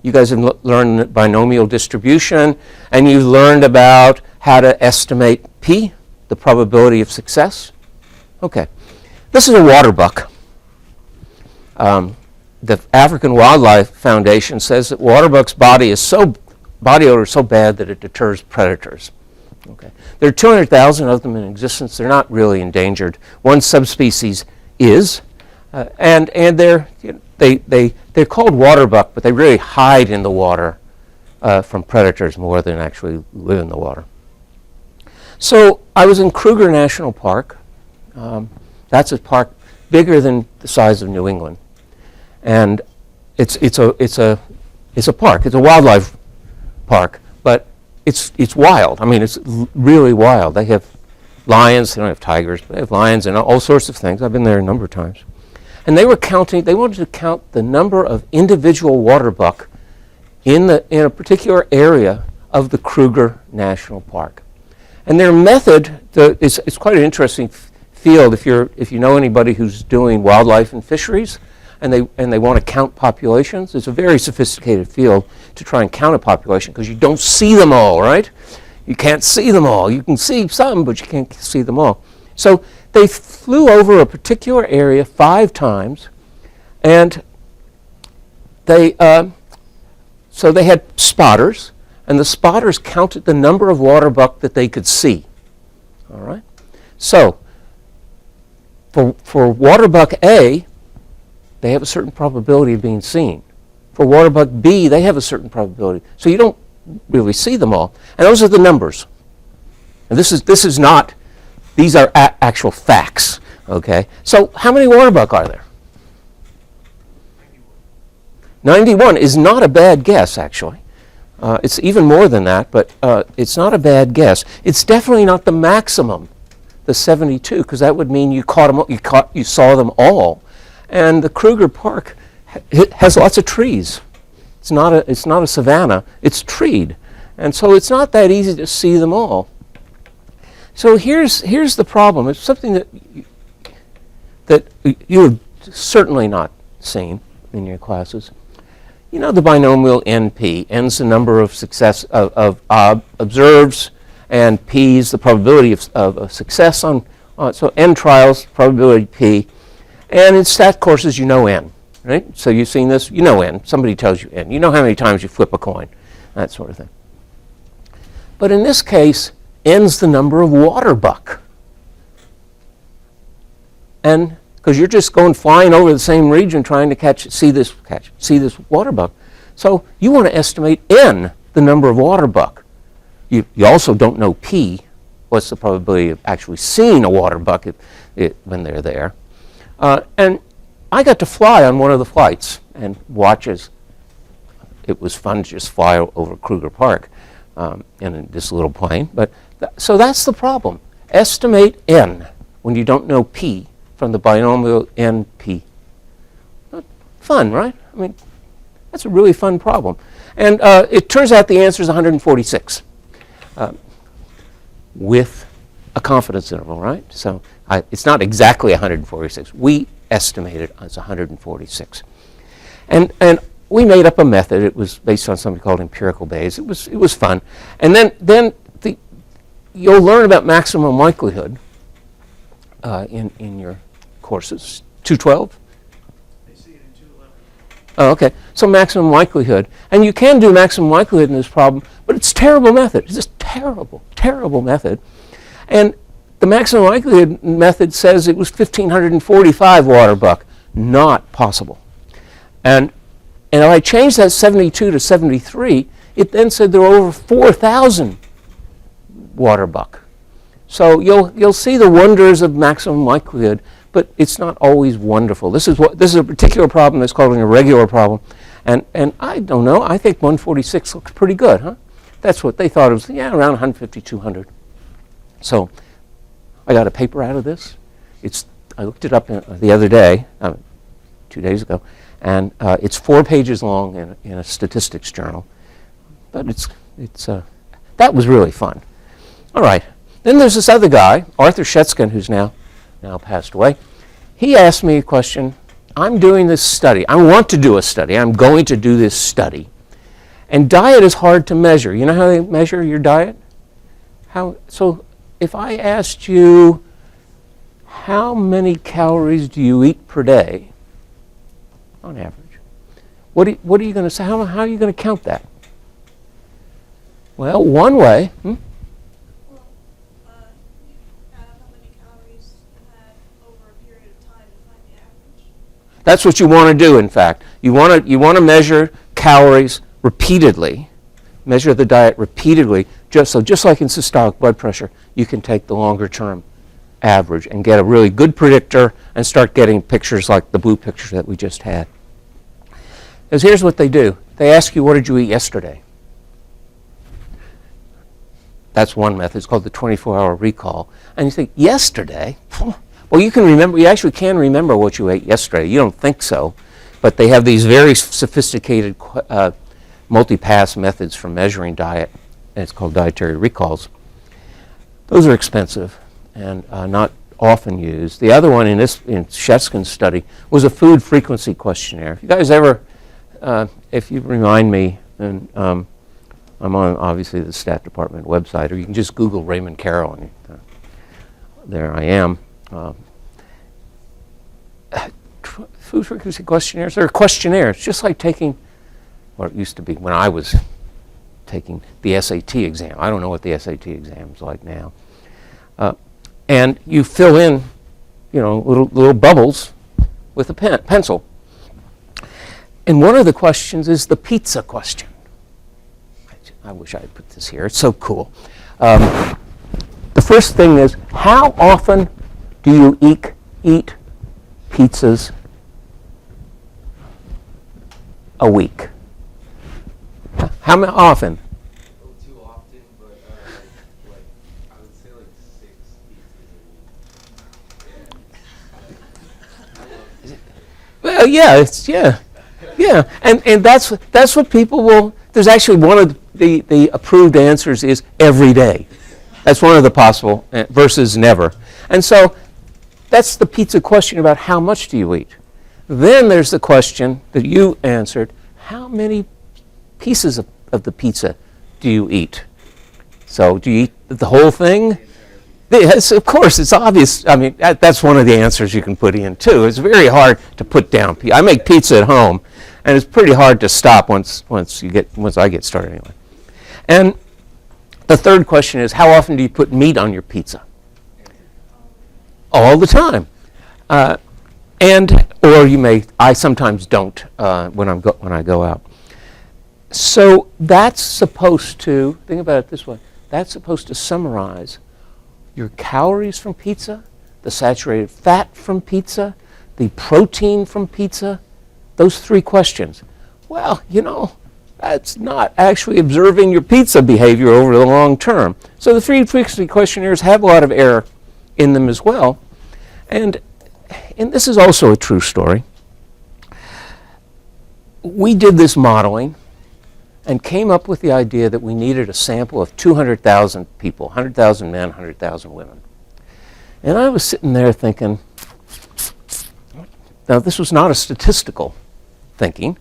You guys have learned binomial distribution, and you've learned about how to estimate P, the probability of success. Okay, this is a waterbuck. The African Wildlife Foundation says that waterbuck's body odor is so bad that it deters predators. Okay. There are 200,000 of them in existence. They're not really endangered. One subspecies is, and they're called waterbuck, but they really hide in the water from predators more than actually live in the water. So I was in Kruger National Park. That's a park bigger than the size of New England, and it's a park. It's a wildlife park, but it's wild. I mean, it's really wild. They have lions. They don't have tigers, but they have lions and all sorts of things. I've been there a number of times. And they wanted to count the number of individual waterbuck in a particular area of the Kruger National Park. And their method is quite an interesting field if you know anybody who's doing wildlife and fisheries, and they want to count populations. It's a very sophisticated field to try and count a population because you don't see them all, right? You can't see them all. You can see some, but you can't see them all. So they flew over a particular area 5 times, and they had spotters, and the spotters counted the number of waterbuck that they could see. All right? So for waterbuck A, they have a certain probability of being seen. For waterbuck B, they have a certain probability. So you don't really see them all. And those are the numbers. And this is not, these are actual facts, okay? So how many waterbuck are there? 91 is not a bad guess, actually. It's even more than that, but it's not a bad guess. It's definitely not the maximum, the 72, because that would mean you saw them all. And the Kruger Park it has lots of trees. It's not a savanna, it's treed. And so it's not that easy to see them all. So here's the problem. It's something that you have certainly not seen in your classes. You know the binomial NP. N's the number of success of observes, and P is the probability of success on so N trials, probability P. And in stat courses, you know N, right? So you've seen this, you know N. Somebody tells you N. You know how many times you flip a coin, that sort of thing. But in this case, N's the number of Waterbuck. And because you're just going flying over the same region trying to see this Waterbuck. So you want to estimate N, the number of Waterbuck. You also don't know P, what's the probability of actually seeing a Waterbuck when they're there. And I got to fly on one of the flights and watch as it was fun to just fly over Kruger Park in this little plane. But so that's the problem. Estimate N when you don't know P from the binomial NP. Fun, right? I mean, that's a really fun problem. And it turns out the answer is 146 with a confidence interval, right? So it's not exactly 146. We estimate it as 146. And we made up a method. It was based on something called empirical Bayes. It was fun. And then you'll learn about maximum likelihood in your courses. 212? They see it in 211. Oh, okay. So maximum likelihood. And you can do maximum likelihood in this problem, but it's a terrible method. It's just terrible, terrible method. And the maximum likelihood method says it was 1,545 Waterbuck. Not possible. And if I changed that 72 to 73, it then said there were over 4,000 Waterbuck. So you'll see the wonders of maximum likelihood, but it's not always wonderful. This is a particular problem that's called an irregular problem. And I don't know, I think 146 looks pretty good, huh? That's what they thought it was, yeah, around 150, 200. So I got a paper out of this. I looked it up the other day, 2 days ago, and it's 4 pages long in a statistics journal. But that was really fun. All right. Then there's this other guy, Arthur Shetzkin, who's now passed away. He asked me a question. I'm doing this study. I want to do a study. I'm going to do this study. And diet is hard to measure. You know how they measure your diet? So if I asked you, how many calories do you eat per day, on average, what are you going to say? How are you going to count that? Well, one way. You add how many calories you had over a period of time to find the average. That's what you want to do, in fact. You want to measure calories repeatedly, measure the diet repeatedly, just like in systolic blood pressure, you can take the longer term average and get a really good predictor and start getting pictures like the blue picture that we just had. Because here's what they do. They ask you, what did you eat yesterday? That's one method. It's called the 24-hour recall. And you think, yesterday? Well, you actually can remember what you ate yesterday. You don't think so. But they have these very sophisticated multi-pass methods for measuring diet, and it's called dietary recalls. Those are expensive and not often used. The other one in Shetzkin's study was a food frequency questionnaire. If you guys ever, if you remind me, and I'm on obviously the Stat Department website, or you can just Google Raymond Carroll, and there I am. Food frequency questionnaires, they're questionnaires, just like taking, or it used to be when I was taking the SAT exam. I don't know what the SAT exam is like now. And you fill in, little bubbles with a pencil. And one of the questions is the pizza question. I wish I had put this here. It's so cool. The first thing is, how often do you eat pizzas a week? How often? Too often, but I would say 6 pizzas a week. Well, yeah, Yeah, and that's what people will. There's actually one of the approved answers is every day. That's one of the possible versus never. And so that's the pizza question about how much do you eat. Then there's the question that you answered: how many pieces of the pizza do you eat? So do you eat the whole thing? Yes, of course, it's obvious. I mean, that's one of the answers you can put in, too. It's very hard to put down. I make pizza at home, and it's pretty hard to stop once I get started anyway. And the third question is, how often do you put meat on your pizza? All the time. Or you may, I sometimes don't when I go out. So that's supposed to, think about it this way, that's supposed to summarize your calories from pizza, the saturated fat from pizza, the protein from pizza, those three questions. Well, that's not actually observing your pizza behavior over the long term. So the three frequency questionnaires have a lot of error in them as well. And this is also a true story. We did this modeling and came up with the idea that we needed a sample of 200,000 people, 100,000 men, 100,000 women. And I was sitting there thinking, now this was not a statistical thinking.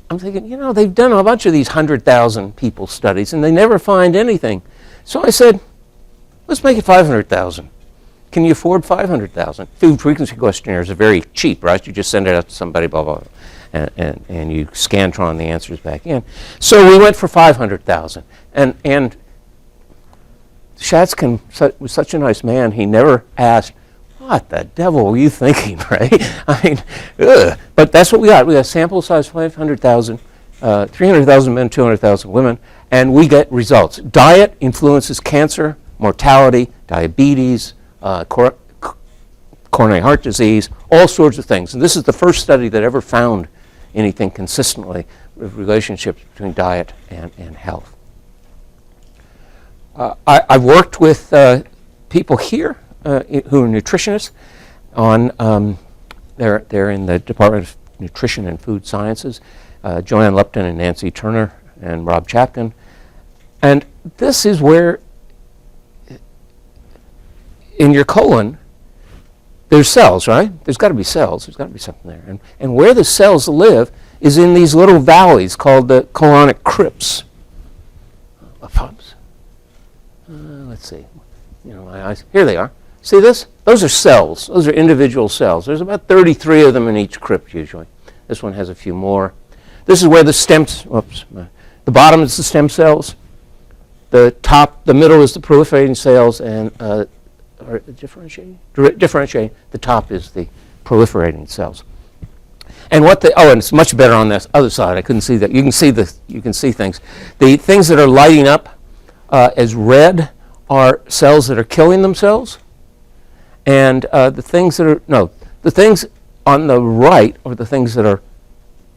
I'm thinking, they've done a bunch of these 100,000 people studies and they never find anything. So I said, let's make it 500,000. Can you afford 500,000? Food frequency questionnaires are very cheap, right? You just send it out to somebody, blah, blah, blah. And you Scantron the answers back in. So we went for 500,000. And Shatskin was such a nice man, he never asked, what the devil were you thinking, right? I mean, ugh. But that's what we got. We got sample size 500,000, 300,000 men, 200,000 women, and we get results. Diet influences cancer, mortality, diabetes, coronary heart disease, all sorts of things. And this is the first study that ever found anything consistently with relationships between diet and health. I've worked with people here who are nutritionists on, they're in the Department of Nutrition and Food Sciences, Joanne Lupton and Nancy Turner and Rob Chapkin. And this is where in your colon, there's cells, right? There's got to be cells. There's got to be something there. And where the cells live is in these little valleys called the colonic crypts. Let's see. My eyes. Here they are. See this? Those are cells. Those are individual cells. There's about 33 of them in each crypt usually. This one has a few more. This is where the bottom is the stem cells. The middle is the proliferating cells, and differentiating. The top is the proliferating cells. And and it's much better on this other side. I couldn't see that. You can see things. The things that are lighting up as red are cells that are killing themselves, and the things on the right are the things that are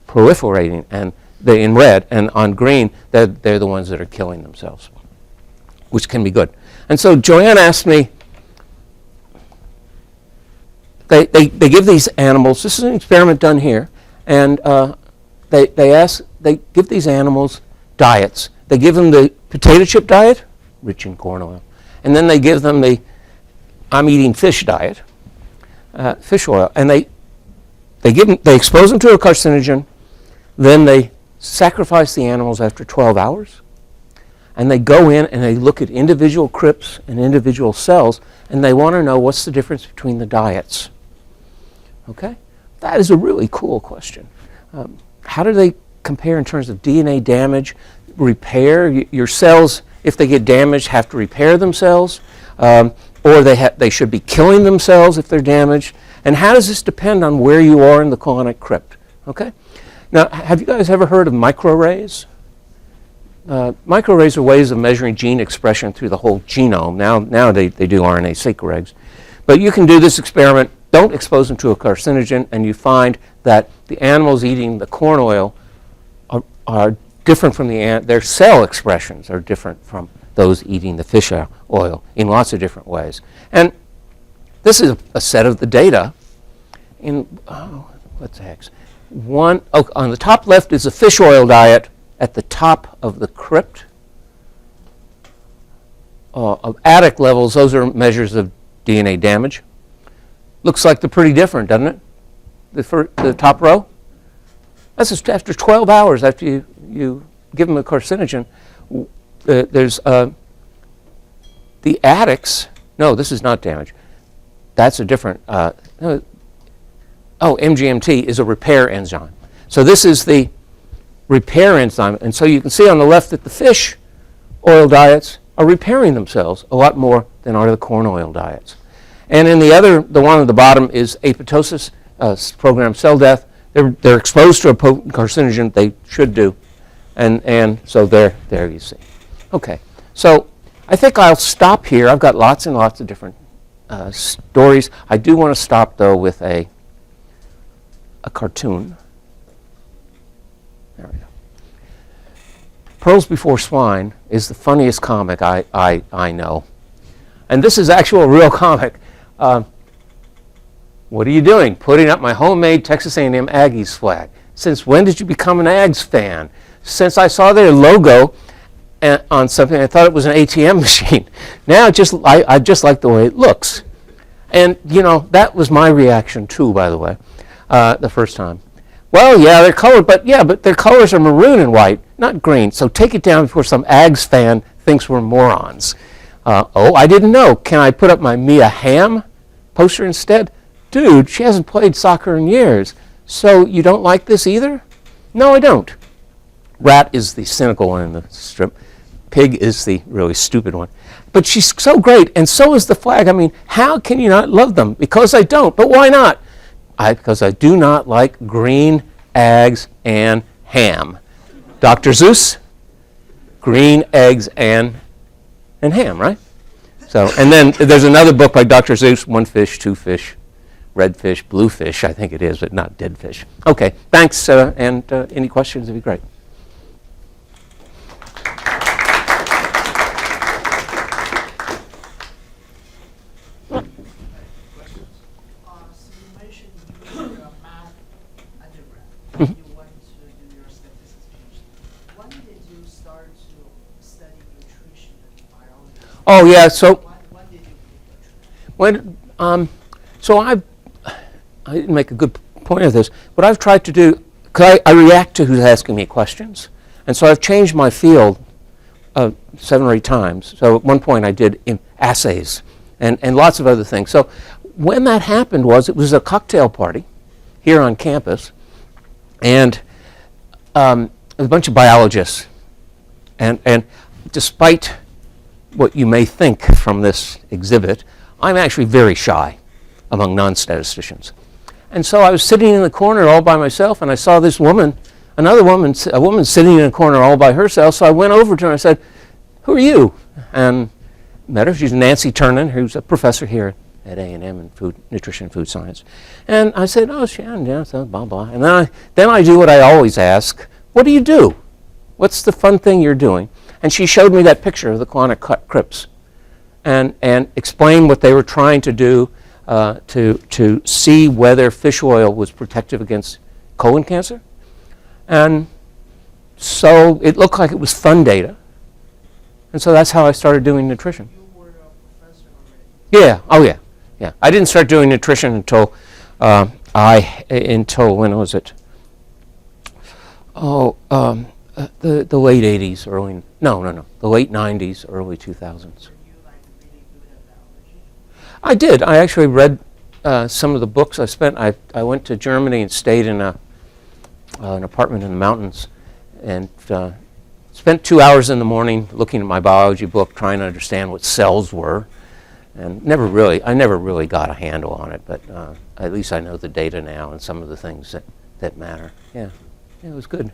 proliferating, and they're in red, and on green they're the ones that are killing themselves, which can be good. And so Joanne asked me. They give these animals. This is an experiment done here, and they give these animals diets. They give them the potato chip diet, rich in corn oil, and then they give them the I'm eating fish diet, fish oil, and they expose them to a carcinogen. Then they sacrifice the animals after 12 hours, and they go in and they look at individual crypts and individual cells, and they want to know what's the difference between the diets. Okay? That is a really cool question. How do they compare in terms of DNA damage, repair? Your cells, if they get damaged, have to repair themselves, or they should be killing themselves if they're damaged. And how does this depend on where you are in the colonic crypt? Okay? Now, have you guys ever heard of microarrays? Microarrays are ways of measuring gene expression through the whole genome. Now they do RNA-seq eggs. But you can do this experiment. Don't expose them to a carcinogen, and you find that the animals eating the corn oil are different from their cell expressions are different from those eating the fish oil in lots of different ways. And this is a set of the data in, what the heck? on the top left is a fish oil diet at the top of the crypt. Of attic levels, those are measures of DNA damage. Looks like they're pretty different, doesn't it? The top row. That's just after 12 hours after you give them a carcinogen. There's the attics. No, this is not damage. That's a different. MGMT is a repair enzyme. So this is the repair enzyme. And so you can see on the left that the fish oil diets are repairing themselves a lot more than are the corn oil diets. And in the one at the bottom is apoptosis, programmed cell death. They're exposed to a potent carcinogen, they should do. And so there you see. Okay, so I think I'll stop here. I've got lots and lots of different stories. I do want to stop, though, with a cartoon. There we go. Pearls Before Swine is the funniest comic I know. And this is actual real comic. What are you doing? Putting up my homemade Texas A&M Aggies flag. Since when did you become an Ags fan? Since I saw their logo on something, I thought it was an ATM machine. Now I just like the way it looks. And, that was my reaction too, by the way, the first time. Well, yeah, they're colored, but their colors are maroon and white, not green. So take it down before some Ags fan thinks we're morons. I didn't know. Can I put up my Mia Hamm poster instead? Dude, she hasn't played soccer in years. So you don't like this either? No, I don't. Rat is the cynical one in the strip. Pig is the really stupid one. But she's so great, and so is the flag. I mean, how can you not love them? Because I don't. But why not? Because I do not like green, eggs, and ham. Dr. Seuss, green, eggs, and ham, right? So, and then there's another book by Dr. Seuss, One Fish, Two Fish, Red Fish, Blue Fish, I think it is, but not Dead Fish. Okay, thanks, and any questions would be great. You went to do your statistics PhD. When did you start to study nutrition and biology? Oh yeah, so When did you pick nutrition? so I didn't make a good point of this. What I've tried to do, because I react to who's asking me questions, and so I've changed my field 7 or 8 times. So at one point I did assays and lots of other things. So when that happened it was a cocktail party here on campus, and a bunch of biologists. And despite what you may think from this exhibit, I'm actually very shy among non-statisticians. And so I was sitting in the corner all by myself, and I saw this woman, a woman sitting in a corner all by herself. So I went over to her and I said, "Who are you?" And met her. She's Nancy Turnan, who's a professor here at A&M in nutrition and food science. And I said, "Oh, Shannon, yeah, so blah, blah." And then I do what I always ask, "What do you do? What's the fun thing you're doing?" And she showed me that picture of the colonic crypts and explained what they were trying to do to see whether fish oil was protective against colon cancer. And so it looked like it was fun data. And so that's how I started doing nutrition. You were a professor already. Yeah, oh yeah. Yeah, I didn't start doing nutrition until when was it? The late 80s, the late 90s, early 2000s. Were you like really good at biology? I did. I actually read some of the books. I went to Germany and stayed in an apartment in the mountains, and spent 2 hours in the morning looking at my biology book, trying to understand what cells were. And I never really got a handle on it, but at least I know the data now and some of the things that matter. Yeah, it was good.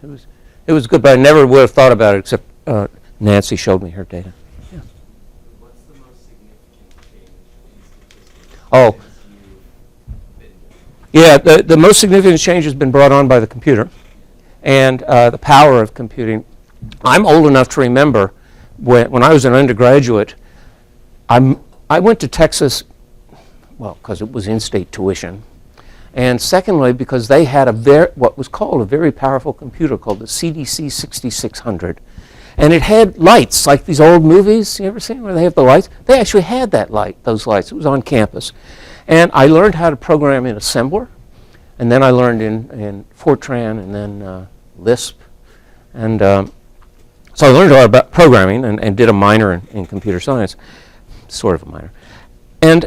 It was good, but I never would have thought about it except Nancy showed me her data. Yeah. What's the most significant change in statistics Oh. since you've been there? Yeah, the most significant change has been brought on by the computer and the power of computing. I'm old enough to remember when I was an undergraduate, I went to Texas, well, because it was in-state tuition, And secondly, because they had what was called a very powerful computer called the CDC 6600. And it had lights, like these old movies, you ever seen where they have the lights? They actually had those lights. It was on campus. And I learned how to program in assembler. And then I learned in Fortran and then Lisp. And so I learned a lot about programming and did a minor in computer science, sort of a minor. And,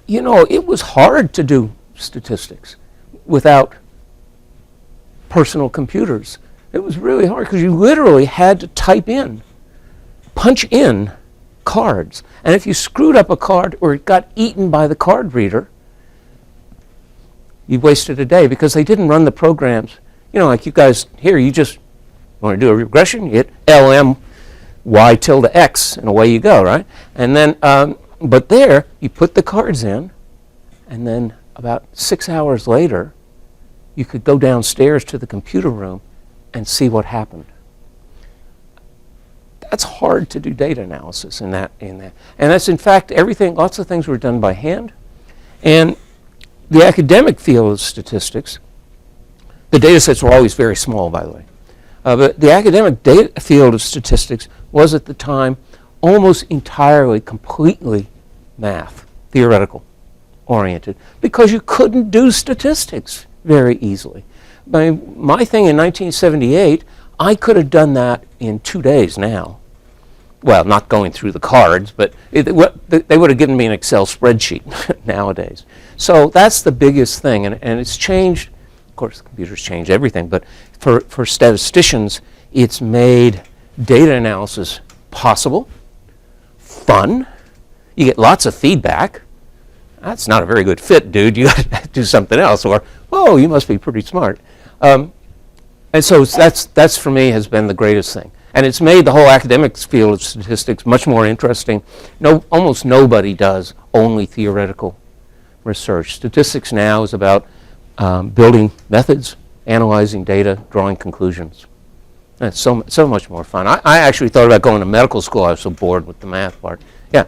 you know, it was hard to do statistics without personal computers. It was really hard because you literally had to punch in cards. And if you screwed up a card or it got eaten by the card reader, you wasted a day because they didn't run the programs. You know, like you guys here, you just want to do a regression, you hit LM Y tilde X, and away you go, right? And then, but there, you put the cards in, and then about 6 hours later, you could go downstairs to the computer room and see what happened. That's hard to do data analysis in that. And that's, in fact, lots of things were done by hand. And the academic field of statistics, the data sets were always very small, by the way. But the academic data field of statistics was at the time almost entirely, completely math, theoretical oriented, because you couldn't do statistics very easily. My thing in 1978, I could have done that in 2 days now. Well, not going through the cards, but they would have given me an Excel spreadsheet nowadays. So that's the biggest thing, and it's changed. Of course, computers change everything, but for statisticians, it's made data analysis possible, fun. You get lots of feedback. That's not a very good fit, dude. You got to do something else. Or, oh, you must be pretty smart. And so that's for me has been the greatest thing. And it's made the whole academic field of statistics much more interesting. Almost nobody does only theoretical research. Statistics now is about building methods, analyzing data, drawing conclusions. And it's so much more fun. I actually thought about going to medical school. I was so bored with the math part. Yeah.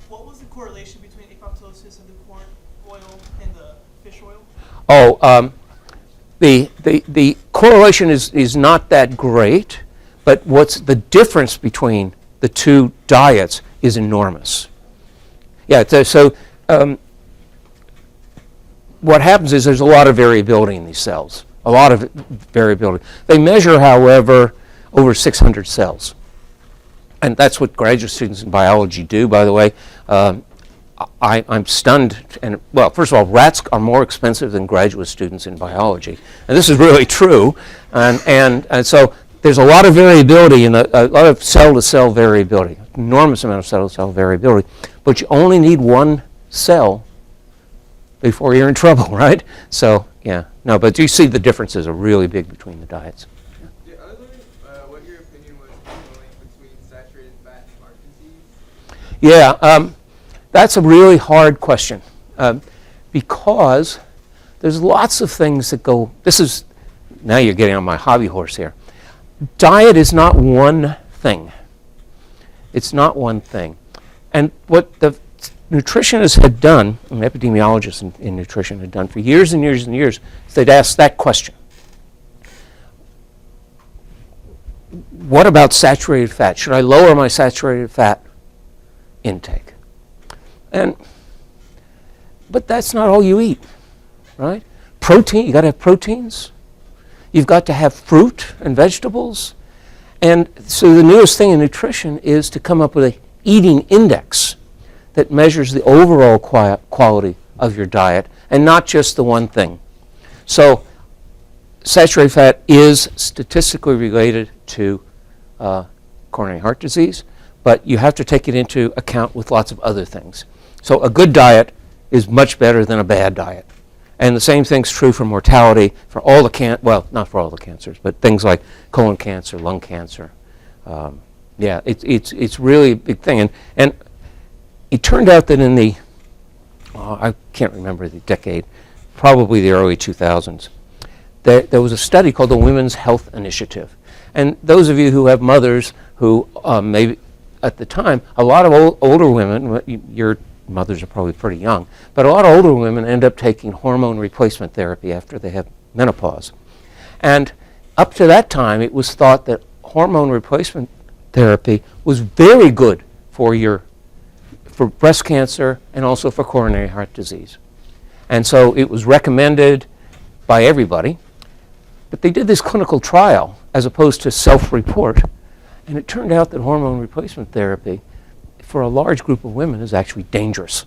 What was the correlation between apoptosis of the corn oil and the fish oil? Oh, the correlation is not that great, but what's the difference between the two diets is enormous. Yeah, so what happens is there's a lot of variability in these cells, a lot of variability. They measure, however, over 600 cells. And that's what graduate students in biology do, by the way. I'm stunned, and well, first of all, rats are more expensive than graduate students in biology, and this is really true. And so there's a lot of variability and a lot of cell-to-cell variability, enormous amount of cell-to-cell variability. But you only need one cell before you're in trouble, right? So yeah, no, but you see the differences are really big between the diets. Yeah, I was wondering what your opinion was on the link between saturated fat and heart disease. Yeah. That's a really hard question because there's lots of things that go, now you're getting on my hobby horse here. Diet is not one thing. It's not one thing. And what the nutritionists had done, and epidemiologists in nutrition had done for years and years and years, is they'd ask that question. What about saturated fat? Should I lower my saturated fat intake? But that's not all you eat, right? Protein, you got to have proteins. You've got to have fruit and vegetables. And so the newest thing in nutrition is to come up with an eating index that measures the overall quality of your diet and not just the one thing. So saturated fat is statistically related to coronary heart disease, but you have to take it into account with lots of other things. So a good diet is much better than a bad diet. And the same thing's true for mortality for all the well, not for all the cancers, but things like colon cancer, lung cancer. Yeah, it's really a big thing. And it turned out that in the, I can't remember the decade, probably the early 2000s, there was a study called the Women's Health Initiative. And those of you who have mothers who maybe at the time, a lot of older women, your mothers are probably pretty young, but a lot of older women end up taking hormone replacement therapy after they have menopause. And up to that time, it was thought that hormone replacement therapy was very good for breast cancer and also for coronary heart disease. And so it was recommended by everybody. But they did this clinical trial as opposed to self-report, and it turned out that hormone replacement therapy for a large group of women is actually dangerous.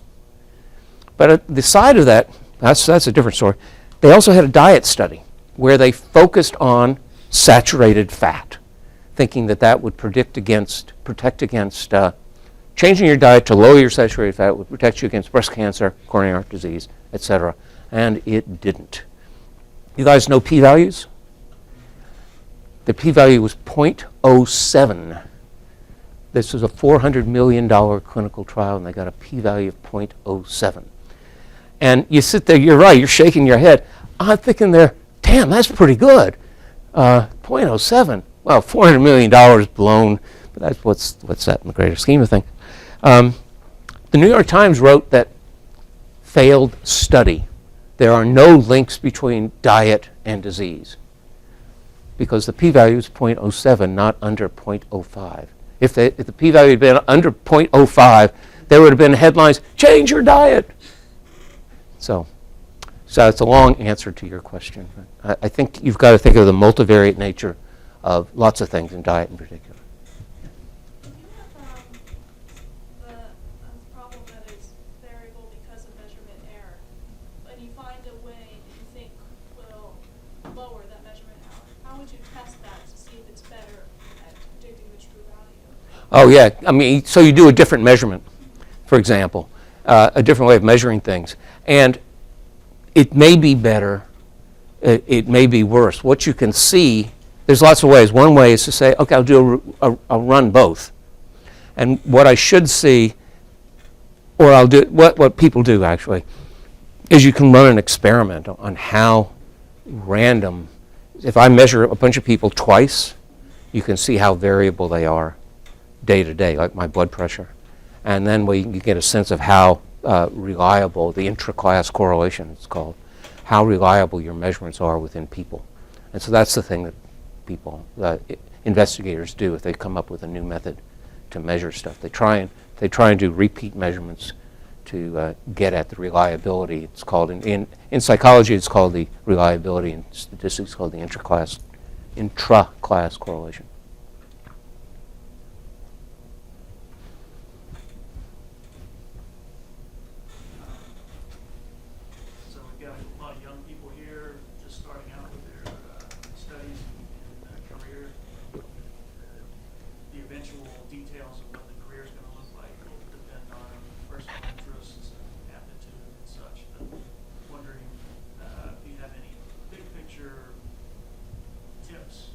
But at the side of that, that's a different story. They also had a diet study where they focused on saturated fat, thinking that that would protect against changing your diet to lower your saturated fat would protect you against breast cancer, coronary heart disease, etc. And it didn't. You guys know p-values? The p-value was 0.07. This was a $400 million clinical trial, and they got a p-value of 0.07. And you sit there, you're right, you're shaking your head. I'm thinking there, damn, that's pretty good. 0.07. Well, $400 million blown, but that's what's that in the greater scheme of things. The New York Times wrote that failed study. There are no links between diet and disease because the p-value is 0.07, not under 0.05. If the p-value had been under 0.05, there would have been headlines, change your diet. So it's a long answer to your question. I think you've got to think of the multivariate nature of lots of things, and diet in particular. Do you have the problem that is variable because of measurement error, and you find a way that you think will lower that measurement error? How would you test that to see if it's better at predicting the true value? Oh, yeah. I mean, so you do a different measurement, for example, a different way of measuring things. And it may be better, it may be worse. What you can see, there's lots of ways. One way is to say, okay, I'll run both. And what I should see, or I'll do, what people do actually, is you can run an experiment on how random, if I measure a bunch of people twice, you can see how variable they are day to day, like my blood pressure. And then you get a sense of how reliable, the intra-class correlation it's called, how reliable your measurements are within people. And so that's the thing that people, investigators do if they come up with a new method to measure stuff. They try and do repeat measurements to get at the reliability. It's called, in psychology it's called the reliability, in statistics it's called the intra-class correlation. So we've got a lot of young people here just starting out with their studies and career. The eventual details of what the career is going to look like will depend on personal interests and aptitude and such. But wondering if you have any big picture tips.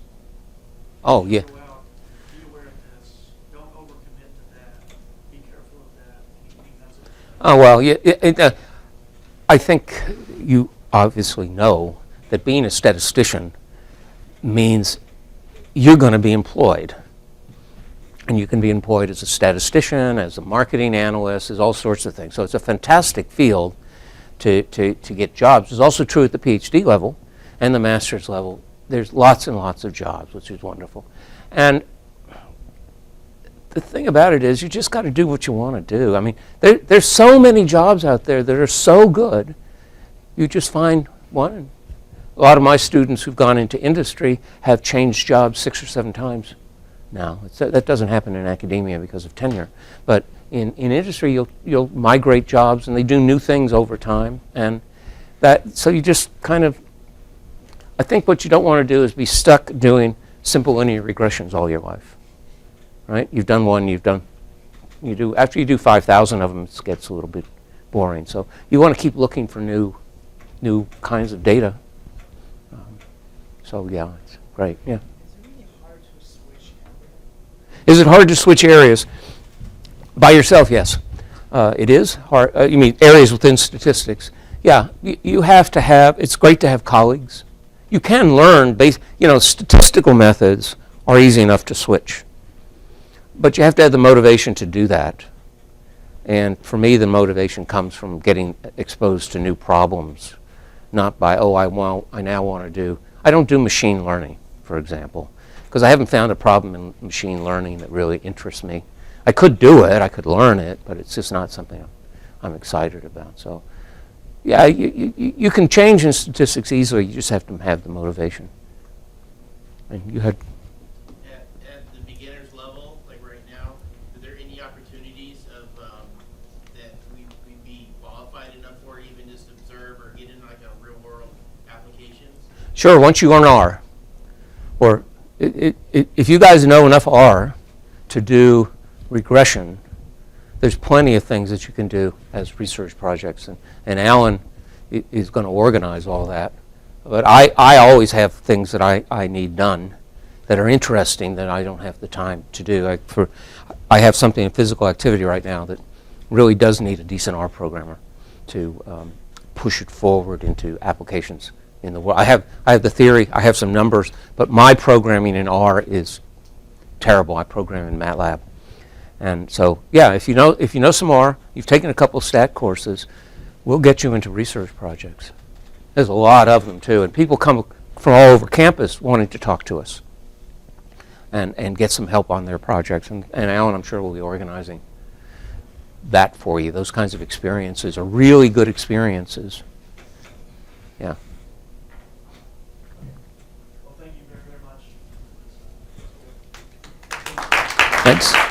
Oh, yeah. Go out, be aware of this, don't overcommit to that, be careful of that, anything that's Oh, well, yeah, I think you obviously know that being a statistician means you're going to be employed. And you can be employed as a statistician, as a marketing analyst, as all sorts of things. So it's a fantastic field to get jobs. It's also true at the PhD level and the master's level. There's lots and lots of jobs, which is wonderful. And the thing about it is you just got to do what you want to do. I mean, there's so many jobs out there that are so good. You just find one. A lot of my students who've gone into industry have changed jobs 6 or 7 times now. That doesn't happen in academia because of tenure. But in industry, you'll migrate jobs, and they do new things over time. And so you just kind of, I think what you don't want to do is be stuck doing simple linear regressions all your life. Right? You've done one, after you do 5,000 of them, it gets a little bit boring. So you want to keep looking for new kinds of data. So yeah, it's great, yeah. Is it really hard to switch areas? Is it hard to switch areas? By yourself, yes. It is hard. You mean areas within statistics? Yeah, you have to have, it's great to have colleagues. You can learn, statistical methods are easy enough to switch. But you have to have the motivation to do that. And for me, the motivation comes from getting exposed to new problems, not by, oh, I now want to do, I don't do machine learning, for example, because I haven't found a problem in machine learning that really interests me. I could do it, I could learn it, but it's just not something I'm excited about. So, yeah, you can change in statistics easily, you just have to have the motivation. And you had... At the beginner's level, like right now, are there any opportunities of that we'd be qualified enough for, even just observe or get in like a real world applications? Sure, once you learn R, or if you guys know enough R to do regression, there's plenty of things that you can do as research projects, and Alan is going to organize all that. But I always have things that I need done that are interesting that I don't have the time to do. I have something in physical activity right now that really does need a decent R programmer to push it forward into applications in the world. I have the theory, I have some numbers, but my programming in R is terrible. I program in MATLAB. And so, yeah, if you know some R, you've taken a couple of stat courses, we'll get you into research projects. There's a lot of them too, and people come from all over campus wanting to talk to us and get some help on their projects. And Alan, I'm sure, will be organizing that for you. Those kinds of experiences are really good experiences. Yeah. Well, thank you very, very much. Thanks.